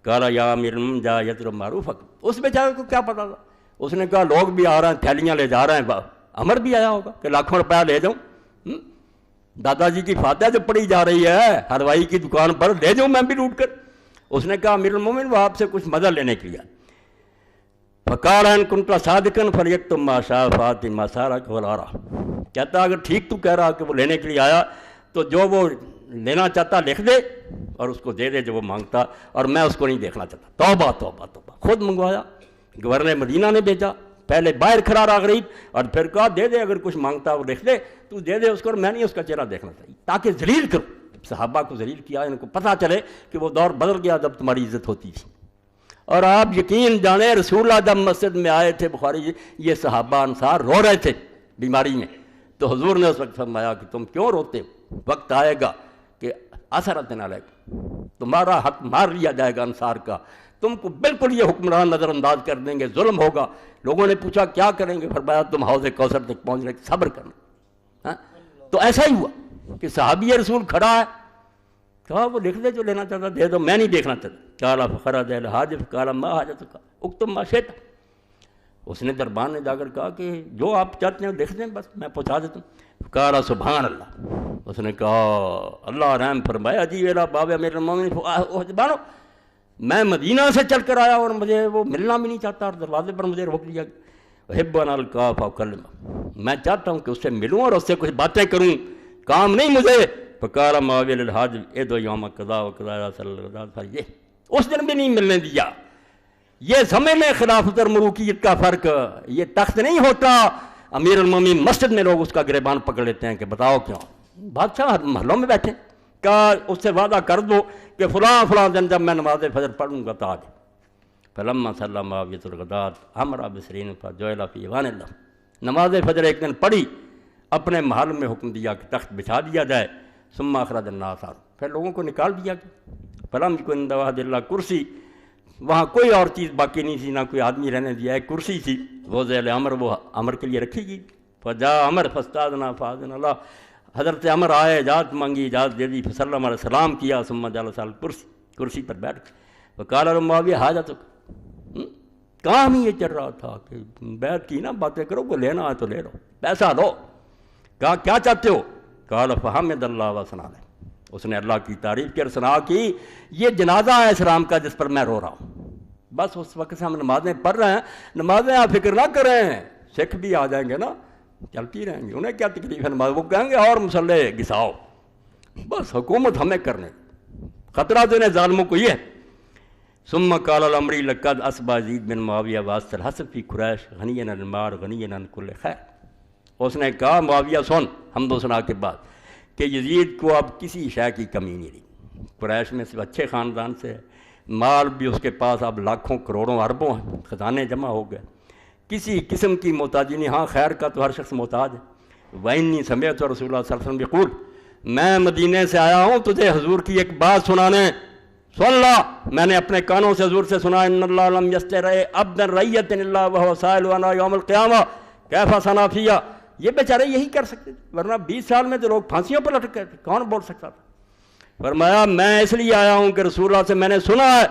قال یا امیر المؤمنین جاء یطلب معروفک، اس بیچارے کو کیا پتا تھا؟ اس نے کہا لوگ بھی آ رہے ہیں، تھیلیاں لے جا رہے ہیں، عمر بھی آیا ہوگا کہ لاکھوں روپیہ لے جاؤں، دادا جی کی فاتحہ جو پڑھی جا رہی ہے حلوائی کی دکان پر، لے جاؤں میں بھی لوٹ کر۔ اس نے کہا امیر المومن وہ آپ سے کچھ مدد لینے کے لیے، فقال ان کنت صادقا فلیکتم ما شاء فاتن ما سارک ولا را، کہتا اگر ٹھیک تو کہہ رہا کہ وہ لینے کے لیے آیا تو جو وہ لینا چاہتا لکھ دے اور اس کو دے دے جو وہ مانگتا، اور میں اس کو نہیں دیکھنا چاہتا۔ توبہ توبہ توبہ، خود منگوایا، گورنر مدینہ نے بھیجا، پہلے باہر کھڑا رہا غریب، اور پھر کہا دے دے، اگر کچھ مانگتا وہ لکھ دے، تو دے دے اس کو، اور میں نہیں اس کا چہرہ دیکھنا چاہیے، تاکہ ذلیل کرو۔ صحابہ کو ذلیل کیا، ان کو پتہ چلے کہ وہ دور بدل گیا جب تمہاری عزت ہوتی تھی۔ اور آپ یقین جانیں رسول اللہ جب مسجد میں آئے تھے، بخاری یہ صحابہ انصار رو رہے تھے بیماری میں، تو حضور نے اس وقت فرمایا کہ تم کیوں روتے ہو؟ وقت آئے گا کہ اثرت علیکم، تمہارا حق مار لیا جائے گا انصار کا، تم کو بالکل یہ حکمران نظر انداز کر دیں گے، ظلم ہوگا۔ لوگوں نے پوچھا کیا کریں گے؟ فرمایا تم حوض کوثر تک پہنچنے کے صبر کرنا۔ تو ایسا ہی ہوا کہ صحابی رسول کھڑا ہے، کہا وہ لکھ دے جو لینا چاہتا دے دو، میں نہیں دیکھنا چاہتا۔ قال فخرج الحاجب قال ما حاجتک اکتب ما شئت، اس نے دربان میں جا کر کہا کہ جو آپ چاہتے ہیں لکھ دیں، بس میں پہنچا دیتا ہوں۔ قال سبحان اللہ، اس نے کہا اللہ رحم فرمایا جی میرا باب امیر المومنین بانو، میں مدینہ سے چل کر آیا اور مجھے وہ ملنا بھی نہیں چاہتا، اور دروازے پر مجھے روک لیا۔ احب ان القاف اکلمہ، میں چاہتا ہوں کہ اس سے ملوں اور اس سے کچھ باتیں کروں، کام نہیں مجھے۔ فقال معاویہ للحاجب ادعو یوم قضا و قضا صلی اللہ علیہ وسلم، یہ اس دن بھی نہیں ملنے دیا۔ یہ سمجھ لیں خلافت اور ملوکیت کا فرق، یہ تخت نہیں ہوتا امیر المومنین مسجد میں لوگ اس کا گریبان پکڑ لیتے ہیں کہ بتاؤ کیوں؟ بادشاہ محلوں میں بیٹھے، کہا اس سے وعدہ کر دو کہ فلاں فلاں دن جب میں نماز فجر پڑھوں گا تو آ جائے۔ فلما صلی معاویۃ الغداۃ امر بسرین فجعل فی ایوان اللہ، نماز فجر ایک دن پڑھی، اپنے محل میں حکم دیا کہ تخت بچھا دیا جائے۔ ثم اخرج الناس، پھر لوگوں کو نکال دیا گیا۔ فلم یکن عند وحد اللہ کرسی، وہاں کوئی اور چیز باقی نہیں تھی، نہ کوئی آدمی رہنے دیا، ایک کرسی تھی، وہ ذیل امر، وہ امر کے لیے رکھی گئی۔ فجاء عمر فاستاذن فاذن اللہ، حضرت عمر آئے، اجازت مانگی، اجازت دے دی، فسلم علیہ السلام کیا، ثم جلس علی الکرسی، کرسی پر بیٹھ گئے۔ وقال له معاویہ حاجتک، کام ہی یہ چل رہا تھا کہ بیعت کی نا، باتیں کرو، کو لینا ہے تو لے لو، پیسہ دو۔ کہا کیا چاہتے ہو؟ قال فحمد اللہ وثنى علیہ، اس نے اللہ کی تعریف کی اور ثنا کی۔ یہ جنازہ ہے اسلام کا جس پر میں رو رہا ہوں، بس اس وقت سے ہم نمازیں پڑھ رہے ہیں، نمازیں آپ فکر نہ کریں، سکھ بھی آ جائیں گے نا، چلتی رہیں گی، انہیں کیا تکلیف ہے نماز، وہ کہیں گے اور مسلح گھساؤ، بس حکومت ہمیں کرنے، خطرہ دینے ظالموں کو یہ ہے۔ ثم قال الامری لقد اصبح یزید بن معاویہ واسط الحسب فی قریش غنی عن المال غنی عن کل خیر، اس نے کہا معاویہ سن حمد و ثنا کے بعد کہ یزید کو اب کسی شے کی کمی نہیں رہی، قریش میں سے اچھے خاندان سے ہے، مال بھی اس کے پاس اب لاکھوں کروڑوں اربوں ہیں، خزانے جمع ہو گئے، کسی قسم کی محتاجی نہیں۔ ہاں خیر کا تو ہر شخص محتاج ہے۔ وَإِنِّي سَمِعْتُ رسول اللہ صلی اللہ علیہ وسلم يقول، میں مدینے سے آیا ہوں تجھے حضور کی ایک بات سنانے، سن اللہ، میں نے اپنے کانوں سے حضور سے سنا، ان اللہ لم یسترع عبدا رعیۃ الا وهو سائل عنہ یوم القیامہ کیف صنع فیہ، یہ بیچارے یہی کر سکتے تھے، ورنہ 20 سال میں تو لوگ پھانسیوں پر لٹک گئے تھے، کون بول سکتا تھا؟ فرمایا میں اس لیے آیا ہوں کہ رسول اللہ سے میں نے سنا ہے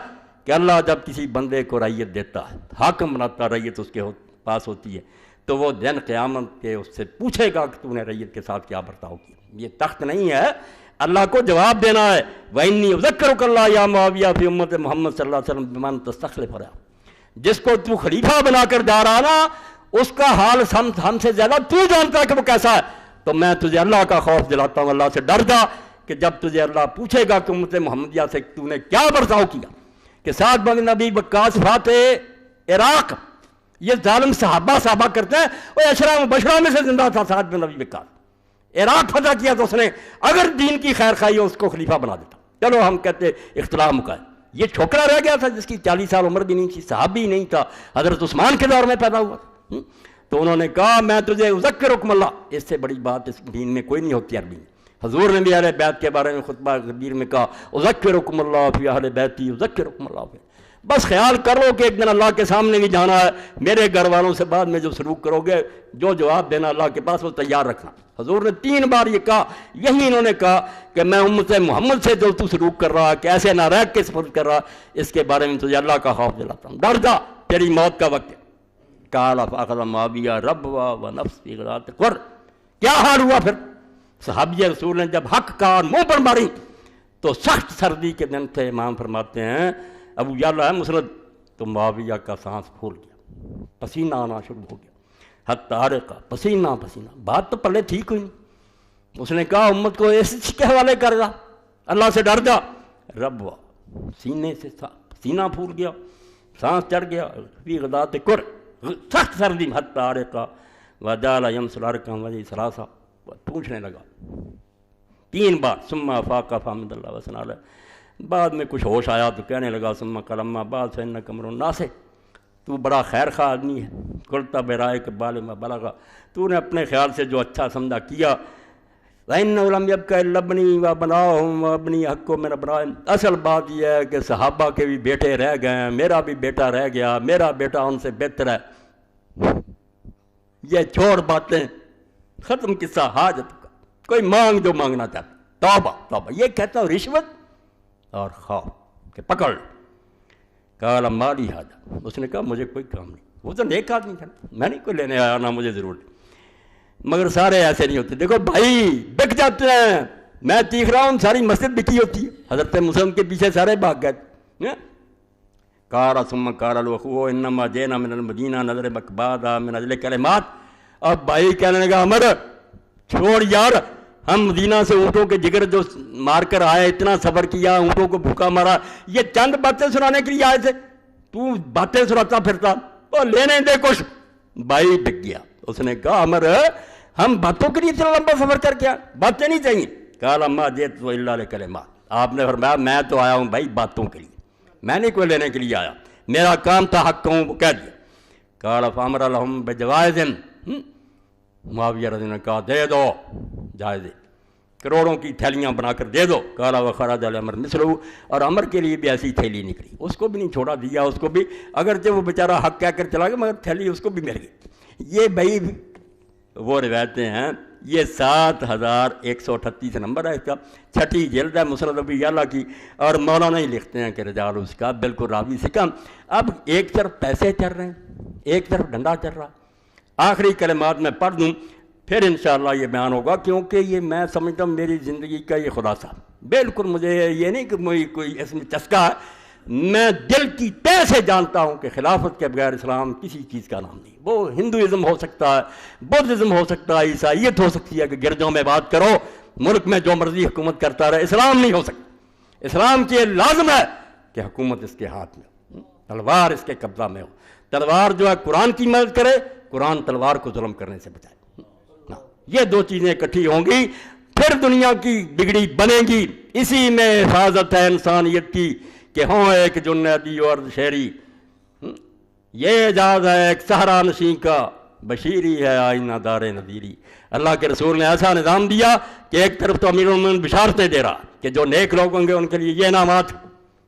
کہ اللہ جب کسی بندے کو رعیت دیتا ہے، حاکم بناتا، رعیت اس کے پاس ہوتی ہے، تو وہ دن قیامت کے اس سے پوچھے گا کہ تو نے رعیت کے ساتھ کیا برتاؤ کیا۔ یہ تخت نہیں ہے، اللہ کو جواب دینا ہے۔ وَإِنِّي أُذَكِّرُكَ اللَّهَ يَا مُعَاوِيَہ فِي أُمَّتِ محمد صلی اللہ علیہ وسلم بِمَن تَسْتَخْلِفُ رہا، جس کو تو خلیفہ بنا کر جا رہا نا، اس کا حال ہم سے زیادہ تو جانتا ہے کہ وہ کیسا ہے، تو میں تجھے اللہ کا خوف دلاتا ہوں، اللہ سے ڈر جا کہ جب تجھے اللہ پوچھے گا کہ امت محمدیہ سے تو نے کیا برتاؤ کیا، کہ سعد بن ابی وقاص فاتح عراق، یہ ظالم صحابہ کرتے ہیں، وہ اشرا مبشرہ میں سے زندہ تھا سعد بن ابی وقاص، عراق فتح کیا تو اس نے اگر دین کی خیر خواہی ہو اس کو خلیفہ بنا دیتا۔ چلو ہم کہتے اختلاف مکا ہے، یہ چھوکرا رہ گیا تھا جس کی 40 سال عمر بھی نہیں تھی، صحابی نہیں تھا، حضرت عثمان کے دور میں پیدا ہوا تھا، تو انہوں نے کہا میں تجھے اذکرکم اللہ، اس سے بڑی بات اس دین میں کوئی نہیں ہوتی عربی میں۔ حضور نے بھی اہل بیت کے بارے میں خطبہ کبیر میں کہا اذکرکم اللہ فی اہل بیتی اذکرکم اللہ فی، بس خیال کرو کہ ایک دن اللہ کے سامنے بھی جانا ہے، میرے گھر والوں سے بعد میں جو سلوک کرو گے، جو جواب دینا اللہ کے پاس وہ تیار رکھنا۔ حضور نے 3 بار یہ کہا، یہی انہوں نے کہا کہ میں امت محمد سے جو تو سلوک کر رہا کہ ایسے نہ رہ کے سلوک کر رہا، اس کے بارے میں تجھے اللہ کا خوف دلاتا ہوں، ڈر جا، تیری موت کا وقت ہے۔ قال فاخذ معاویہ ربوا ونفس فی غدات قر، کیا حال ہوا پھر؟ صحابی رسول نے جب حق کا منہ پر ماری تو سخت سردی کے دن تھے، امام فرماتے ہیں ابو یعلا ہے مسند، تو معاویہ کا سانس پھول گیا، پسینہ آنا شروع ہو گیا، حتی عرقہ، پسینہ پسینہ، بات تو پلے تھی کوئی نہیں۔ اس نے کہا امت کو اس کے حوالے کر جا، اللہ سے ڈر جا، رب ہوا، سینے سے سینہ پھول گیا، سانس چڑھ گیا، فی غدات کر، سخت سردی، حتی عرقہ وجعل یمسل عرقا وجہ ثلاثہ، پوچھنے لگا 3 بار، ثم افاق فحمد اللہ وثنى علیہ، بعد میں کچھ ہوش آیا تو کہنے لگا ثم قال اما بعد فانک امرؤ ناصح، تو بڑا خیر خواہ آدمی ہے، قلت برائک بالغ ما بلغ، تو نے اپنے خیال سے جو اچھا سمجھا کیا، وَإِنَّهُ لَمْ يَبْقَ إِلَّا ابْنِي وَأَبْنَاؤُهُمْ وَابْنِي حَقٌّ مِّنْ أَبْنَائِهِمْ، اصل بات یہ ہے کہ صحابہ کے بھی بیٹے رہ گئے ہیں، میرا بھی بیٹا رہ گیا، میرا بیٹا ان سے بہتر ہے۔ یہ چھوڑ باتیں، ختم قصہ حاجت کا، کوئی مانگ جو مانگنا چاہتا، توبہ توبہ، یہ کہتا ہوں رشوت اور خوف کہ پکڑ۔ قال ما لی ھذا، اس نے کہا مجھے کوئی کام نہیں، وہ تو نیک آدمی تھا، میں نہیں کوئی لینے آیا، نہ مجھے ضرورت، مگر سارے ایسے نہیں ہوتے، دیکھو بھائی بک جاتے ہیں، میں چیخ رہا ہوں ساری مسجد بکی ہوتی ہے، حضرت مسلم کے پیچھے سارے بھاگ گئے۔ قال ثم قال الاخو انما جئنا من المدینہ نضرب اکبادا من اجل کلمات، اب بھائی کہنے لگا عمر چھوڑ یار، ہم مدینہ سے اونٹوں کے جگر جو مار کر آئے، اتنا سفر کیا، اونٹوں کو بھوکا مارا، یہ چند باتیں سنانے کے لیے آئے تھے، تو باتیں سناتا پھرتا، اور لینے دے کچھ۔ بھائی بک گیا، اس نے کہا عمر ہم باتوں کے لیے اتنا لمبا سفر کر کے باتیں نہیں چاہیے۔ قال اما جئت الا لکلمات، آپ نے فرمایا میں تو آیا ہوں بھائی باتوں کے لیے، میں نہیں کوئی لینے کے لیے آیا، میرا کام تھا حق کہوں وہ کہہ دیا۔ قال فامر لهم بجوائز، معاویہ رضی اللہ عنہ نے کہا دے دو جائزے، کروڑوں کی تھیلیاں بنا کر دے دو۔ قال وخرج الامر مثلہ، اور عمر کے لیے بھی ایسی تھیلی نکلی، اس کو بھی نہیں چھوڑا، دیا اس کو بھی، اگرچہ وہ بیچارہ حق کہہ کر چلا گیا مگر تھیلی اس کو بھی مل گئی۔ یہ بھائی وہ روایتیں ہیں، یہ 7138 نمبر ہے اس کا، 6ٹھی جلد ہے مسند ابی اعلیٰ کی، اور مولانا ہی لکھتے ہیں کہ رجال اس کا بالکل راوی سے کم۔ اب ایک طرف پیسے چل رہے ہیں، ایک طرف ڈنڈا چل رہا۔ آخری کلمات میں پڑھ دوں پھر انشاءاللہ یہ بیان ہوگا، کیونکہ یہ میں سمجھتا ہوں میری زندگی کا یہ خلاصہ، بالکل مجھے یہ نہیں کہ مجھے کوئی اس میں چسکا ہے، میں دل کی تہ سے جانتا ہوں کہ خلافت کے بغیر اسلام کسی چیز کا نام نہیں۔ وہ ہندوازم ہو سکتا ہے، بدھزم ہو سکتا ہے، عیسائیت ہو سکتی ہے کہ گرجوں میں بات کرو، ملک میں جو مرضی حکومت کرتا رہے، اسلام نہیں ہو سکتا۔ اسلام کی لازم ہے کہ حکومت اس کے ہاتھ میں ہو، تلوار اس کے قبضہ میں ہو، تلوار جو ہے قرآن کی مدد کرے، قرآن تلوار کو ظلم کرنے سے بچائے۔ یہ 2 چیزیں اکٹھی ہوں گی پھر دنیا کی بگڑی بنے گی۔ اسی میں حفاظت ہے انسانیت کی کہ ہوں ایک جنیدی اور شہری، یہ اعجاز ہے ایک صحرا نشین کا، بشیری ہے آئینہ دار نذیری۔ اللہ کے رسول نے ایسا نظام دیا کہ ایک طرف تو امیر المومنین بشارتیں دے رہا کہ جو نیک لوگ ہوں گے ان کے لیے یہ انعامات،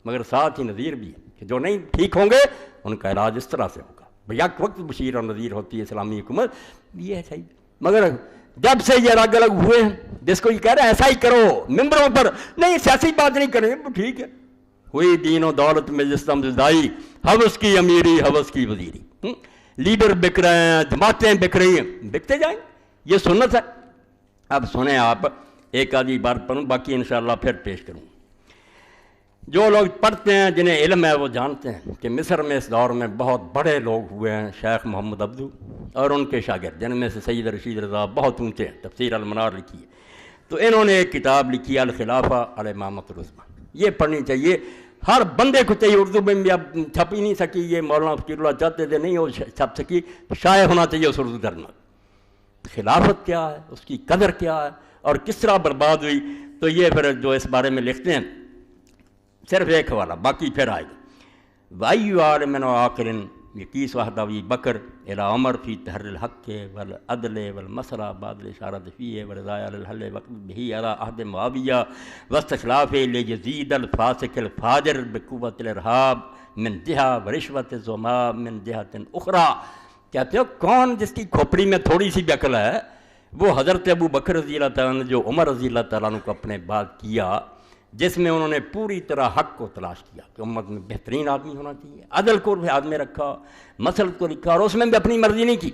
مگر ساتھ ہی نذیر بھی ہے کہ جو نہیں ٹھیک ہوں گے ان کا علاج اس طرح سے ہوگا۔ یک وقت بشیر اور نذیر ہوتی ہے اسلامی حکومت، یہ ہے صحیح۔ مگر جب سے یہ الگ الگ ہوئے ہیں، جس کو یہ کہہ رہے ہیں ایسا ہی کرو ممبروں پر، نہیں سیاسی بات نہیں کریں، ٹھیک ہے، ہوئی دین و دولت میں جس طرح زدائی، حوث کی امیری حوث کی وزیری، لیڈر بک رہے ہیں، جماعتیں بک رہی ہیں، بکتے جائیں، یہ سنت ہے۔ اب سنیں آپ، ایک آدھی بار پڑھوں، باقی انشاءاللہ پھر پیش کروں۔ جو لوگ پڑھتے ہیں جنہیں علم ہے وہ جانتے ہیں کہ مصر میں اس دور میں بہت بڑے لوگ ہوئے ہیں، شیخ محمد عبدو اور ان کے شاگرد، جن میں سے سید رشید رضا بہت اونچے ہیں، تفسیر المنار لکھی ہے، تو انہوں نے ایک کتاب لکھی الخلافہ الامامۃ العظمیٰ، یہ پڑھنی چاہیے ہر بندے کو چاہیے، اردو میں بھی اب چھپ ہی نہیں سکی، یہ مولانا فقیر اللہ چاہتے تھے نہیں وہ چھپ سکی، شائع ہونا چاہیے اس اردو درنا۔ خلافت کیا ہے، اس کی قدر کیا ہے اور کس طرح برباد ہوئی، تو یہ پھر جو اس بارے میں لکھتے ہیں، صرف ایک حوالہ، باقی پھر آئے گا۔ وَأَيُّ عَالِمٍ وَعَاقِلٍ يَقِيسُ عَهْدَ أَبِي بَكْرٍ إِلَىٰ عُمَرَ فِي تَحْرِيرِ الْحَقِّ وَالْعَدْلِ وَالْمَسْرَةِ بَعْدَ الْإِشَارَةِ فِيهِ وَالرِّضَاءِ عَلَى الْحَلِّ وَقْتِ بِهِ عَلَىٰ عَهْدِ مُعَاوِيَةَ وَاسْتِخْلَافِهِ لِيَزِيدَ الْفَاسِقَ الْفَاجِرَ بِقُوَّةِ الْإِرْهَابِ مِنْ جِهَةٍ وَرِشْوَةِ الزُّمَاءِ مِنْ جِهَةٍ أُخْرَىٰ۔ کہتے ہو کون جس کی کھوپڑی میں تھوڑی سی بھی عقل ہے، وہ حضرت ابو بکر رضی اللہ تعالیٰ نے جو عمر رضی اللہ تعالیٰ عنہ کو اپنے بعد کیا، جس میں انہوں نے پوری طرح حق کو تلاش کیا کہ امت میں بہترین آدمی ہونا چاہیے، عدل کو ہاتھ میں رکھا، مسلک کو لکھا، اور اس میں بھی اپنی مرضی نہیں کی،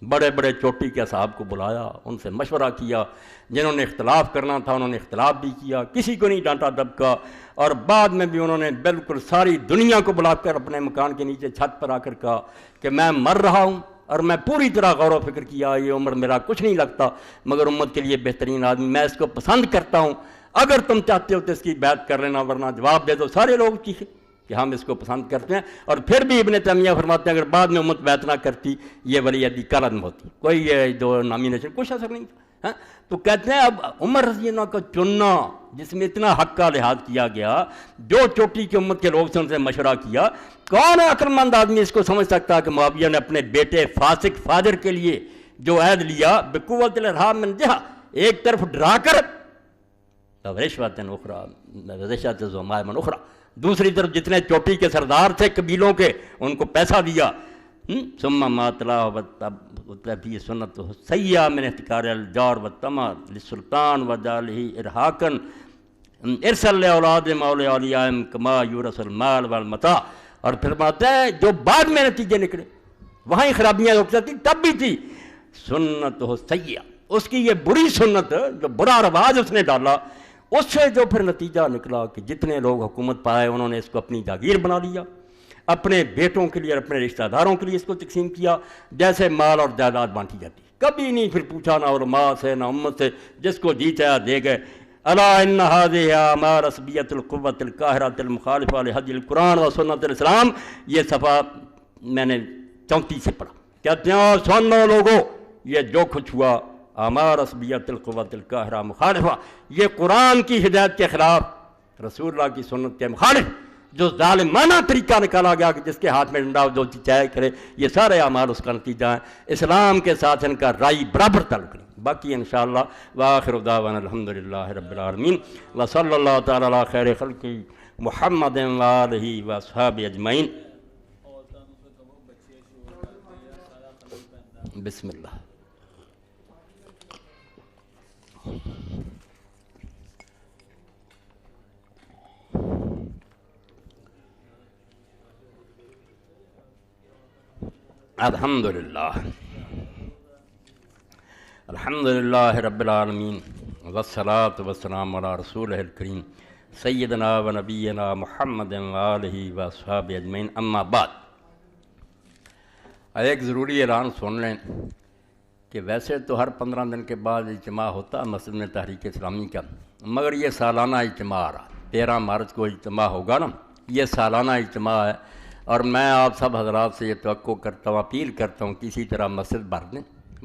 بڑے بڑے چوٹی کے اصحاب کو بلایا، ان سے مشورہ کیا، جنہوں نے اختلاف کرنا تھا انہوں نے اختلاف بھی کیا، کسی کو نہیں ڈانٹا دبکا، اور بعد میں بھی انہوں نے بالکل ساری دنیا کو بلا کر اپنے مکان کے نیچے چھت پر آ کر کہا کہ میں مر رہا ہوں، اور میں پوری طرح غور و فکر کیا، یہ عمر میرا کچھ نہیں لگتا مگر امت کے لیے بہترین آدمی، میں اس کو پسند کرتا ہوں، اگر تم چاہتے ہو تو اس کی بیعت کر لینا، ورنہ جواب دے دو سارے لوگ چیخے کہ ہم اس کو پسند کرتے ہیں۔ اور پھر بھی ابن تیمیہ فرماتے ہیں اگر بعد میں امت بیعت نہ کرتی یہ ولی عہدی کل عدم ہوتی، کوئی یہ دو نامینیشن کچھ اثر نہیں تھا۔ تو کہتے ہیں اب عمر رضی اللہ کا چننا جس میں اتنا حق کا لحاظ کیا گیا، جو چوٹی کی امت کے لوگ سے ان سے مشورہ کیا، کون عقل مند آدمی اس کو سمجھ سکتا کہ معاویہ نے اپنے بیٹے فاسق فاجر کے لیے جو عہد لیا بقوت الارحام من جہہ، ایک طرف ڈرا کر رشوت اخرى رشوت زمائم اخرى، دوسری طرف جتنے چوٹی کے سردار تھے قبیلوں کے ان کو پیسہ دیا، ثم ما تلا فی سنت سیئہ من احتکار الجار والطمع للسلطان وجعلہ ارہاقا ارسل لاولاد مولی اولیائم کما یورث المال والمتاع۔ اور پھر بات ہے جو بعد میں نتیجے نکلے وہاں ہی خرابیاں رک جاتی، تب بھی تھی سنت سیئہ، اس کی یہ بری سنت جو برا رواج اس نے ڈالا، اس سے جو پھر نتیجہ نکلا کہ جتنے لوگ حکومت پائے انہوں نے اس کو اپنی جاگیر بنا لیا، اپنے بیٹوں کے لیے اور اپنے رشتہ داروں کے لیے اس کو تقسیم کیا جیسے مال اور جائیداد بانٹی جاتی، کبھی نہیں پھر پوچھا نہ علماء سے نہ امت سے، جس کو جی چاہا دے گئے۔ الا ان هذه اعمار عصبیت القوت القاہرۃ المخالفہ لہدی القرآن و سنت الاسلام، یہ صفحہ میں نے 34 سے پڑھا، کہتے ہیں سن لو لوگوں یہ جو کچھ ہوا اعمار عصبیت القوت القاہرہ مخالفہ، یہ قرآن کی ہدایت کے خلاف، رسول اللہ کی سنت کے مخالف جو ظالمانہ طریقہ نکالا گیا کہ جس کے ہاتھ میں ڈنڈا جو چاہے کرے، یہ سارے اعمال اس کا نتیجہ ہیں، اسلام کے ساتھ ان کا رائی برابر تعلق نہیں۔ باقی انشاءاللہ وآخر دعوانا الحمدللہ رب العالمین وصلی اللہ تعالی علی خیر خلق محمد وآلہ واصحابہ اجمعین۔ بسم اللہ۔ الحمدللہ الحمدللہ رب العالمین والصلاة والسلام علی رسولہ الکریم سیدنا و نبینا محمد وآلہ واصحابہ اجمعین، اما بعد۔ ایک ضروری اعلان سن لیں کہ ویسے تو ہر 15 دن کے بعد اجتماع ہوتا مسجد میں تحریک اسلامی کا، مگر یہ سالانہ اجتماع آ رہا، 13 مارچ کو اجتماع ہوگا نا، یہ سالانہ اجتماع ہے، اور میں آپ سب حضرات سے یہ توقع کرتا ہوں، اپیل کرتا ہوں کسی طرح مسجد بھر دیں،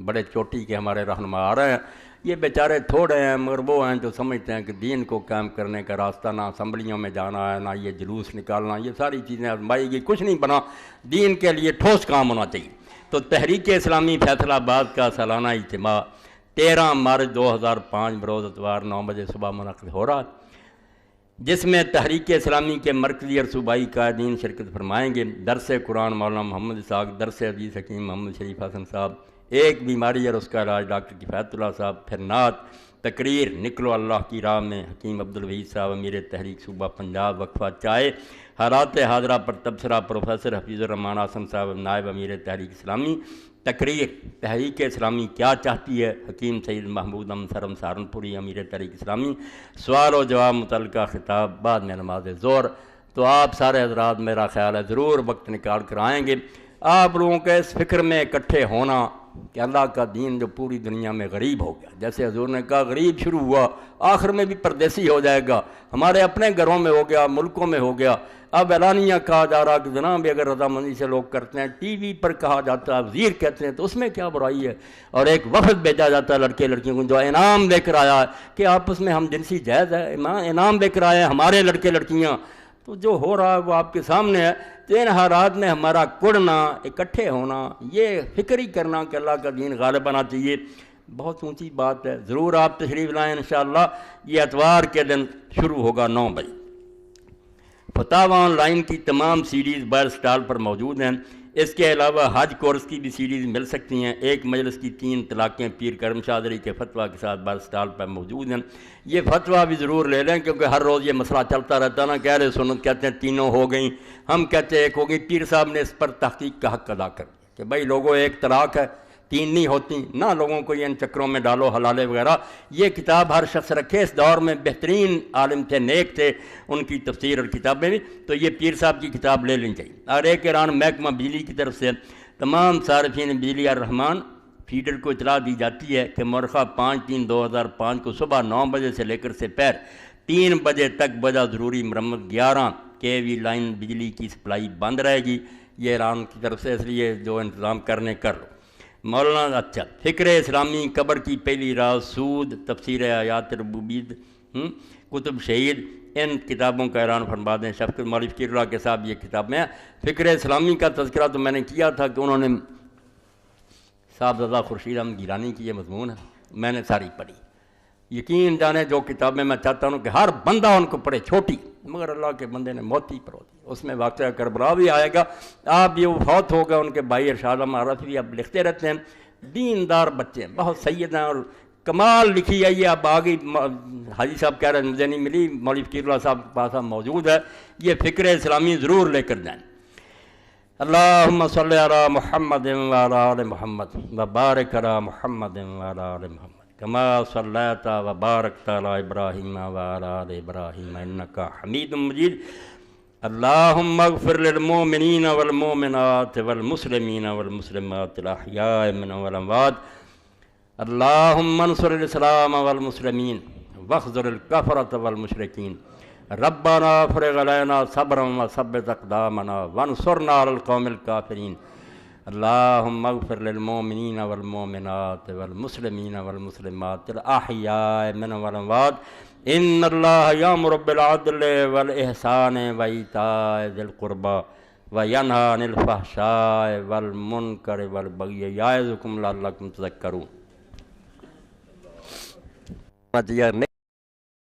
بڑے چوٹی کے ہمارے رہنما آ رہے ہیں، یہ بیچارے تھوڑے ہیں مگر وہ ہیں جو سمجھتے ہیں کہ دین کو قائم کرنے کا راستہ نہ اسمبلیوں میں جانا ہے، نہ یہ جلوس نکالنا، یہ ساری چیزیں آزمائی گئی، کچھ نہیں بنا، دین کے لیے ٹھوس کام ہونا چاہیے۔ تو تحریک اسلامی فیصل آباد کا سالانہ اجتماع 13 مارچ 2005 بروز اتوار 9 بجے صبح منعقد ہو رہا ہے، جس میں تحریک اسلامی کے مرکزی اور صوبائی قائدین شرکت فرمائیں گے۔ درس قرآن مولانا محمد اسحاق، درس عزیز حکیم محمد شریف حسن صاحب، ایک بیماری اور اس کا علاج ڈاکٹر کفایت اللہ صاحب، پھر نعت، تقریر نکلو اللہ کی راہ میں حکیم عبدالوحید صاحب امیر تحریک صوبہ پنجاب، وقفہ چائے، حالات حاضرہ پر تبصرہ پروفیسر حفیظ الرحمان حسن صاحب نائب امیر تحریک اسلامی، تقریر تحریک اسلامی کیا چاہتی ہے حکیم سید محمود امسرم سہارنپوری امیر تحریک اسلامی، سوال و جواب متعلقہ خطاب بعد میں نماز ظہر۔ تو آپ سارے حضرات میرا خیال ہے ضرور وقت نکال کر آئیں گے۔ آپ لوگوں کے اس فکر میں اکٹھے ہونا کہ اللہ کا دین جو پوری دنیا میں غریب ہو گیا، جیسے حضور نے کہا غریب شروع ہوا آخر میں بھی پردیسی ہو جائے گا، ہمارے اپنے گھروں میں ہو گیا، ملکوں میں ہو گیا، اب اعلانیہ کہا جا رہا کہ جناب بھی اگر رضامندی سے لوگ کرتے ہیں، ٹی وی پر کہا جاتا ہے، وزیر کہتے ہیں، تو اس میں کیا برائی ہے؟ اور ایک وفد بھیجا جاتا ہے لڑکے لڑکیوں کو جو انعام لے کر آیا ہے کہ آپس میں ہم جنسی جائز ہے، انعام لے کر آئے ہیں ہمارے لڑکے لڑکیاں، تو جو ہو رہا ہے وہ آپ کے سامنے ہے۔ تو ان حالات میں ہمارا کڑنا، اکٹھے ہونا، یہ فکر ہی کرنا کہ اللہ کا دین غالب آنا چاہیے، بہت اونچی بات ہے۔ ضرور آپ تشریف لائیں انشاءاللہ۔ یہ اتوار کے دن شروع ہوگا 9 بجے۔ فتاوی آن لائن کی تمام سیریز بائر سٹال پر موجود ہیں، اس کے علاوہ حج کورس کی بھی سیریز مل سکتی ہیں۔ ایک مجلس کی 3 طلاقیں پیر کرم شاہدری کے فتویٰ کے ساتھ بائر سٹال پر موجود ہیں۔ یہ فتویٰ بھی ضرور لے لیں کیونکہ ہر روز یہ مسئلہ چلتا رہتا ہے نا کہ اہل سنت کہتے ہیں 3 ہو گئیں، ہم کہتے ہیں 1 ہو گئی، پیر صاحب نے اس پر تحقیق کا حق ادا کر دیا کہ بھائی لوگوں 1 طلاق ہے، 3 نہیں ہوتی، نہ لوگوں کو یہ ان چکروں میں ڈالو حلالے وغیرہ۔ یہ کتاب ہر شخص رکھے، اس دور میں بہترین عالم تھے، نیک تھے، ان کی تفسیر اور کتابیں بھی، تو یہ پیر صاحب کی کتاب لے لینی چاہیے۔ اور ایک اعلان محکمہ بجلی کی طرف سے تمام صارفین بجلی الرحمان فیڈر کو اطلاع دی جاتی ہے کہ مورخہ 5/3/2005 کو صبح 9 بجے سے لے کر سپہر 3 بجے تک بجا ضروری مرمت 11 KV لائن بجلی کی سپلائی بند رہے گی۔ یہ ایران کی طرف سے، اس لیے جو انتظام کرنے کر لو۔ مولانا اچھا فکر اسلامی قبر کی پہلی راز، سود، تفسیر آیات ربوبیت، کتب شہید، ان کتابوں کا اعلان فرما دیں۔ شفقت مولوی فقیر اللہ کے صاحب یہ کتاب میں فکر اسلامی کا تذکرہ تو میں نے کیا تھا کہ انہوں نے صاحبزادہ خورشید احمد گیلانی کی یہ مضمون ہے، میں نے ساری پڑھی۔ یقین جانے جو کتابیں میں چاہتا ہوں کہ ہر بندہ ان کو پڑھے، چھوٹی، مگر اللہ کے بندے نے موتی پرو دی۔ اس میں واقعہ کربلا بھی آئے گا، آپ یہ فوت ہو گئے، ان کے بھائی ارشاد احمد عارف بھی اب لکھتے رہتے ہیں، دیندار بچے ہیں، بہت سید ہیں اور کمال لکھی ہے۔ یہ اب آگئی حاجی صاحب کہہ رہے ہیں مجھے نہیں ملی، مولوی فقیر اللہ صاحب کے پاس اب موجود ہے، یہ فکر اسلامی ضرور لے کر جائیں۔ اللہم صلی علی محمد وعلی آل محمد وبارک علی محمد وعلی آل محمد کما صلیت وبارکت علی ابراہیم وعلی آل ابراہیم انک حمید مجید۔ اللہم اغفر للمؤمنین والمؤمنات والمسلمین والمسلمات الاحیاء منهم والاموات۔ اللہم انصر الاسلام والمسلمین واخذل الکفرۃ والمشرکین۔ ربنا افرغ علینا صبرا وثبت اقدامنا وانصرنا علی القوم الکافرین۔ اللہم اغفر للمؤمنین والمؤمنات والمسلمین والمسلمات الاحیاء منهم والاموات۔ ان اللہ یامر بالعدل والاحسان وایتاء ذی القربى وینہی عن الفحشاء والمنکر والبغی یعظکم لعلکم تذکرون۔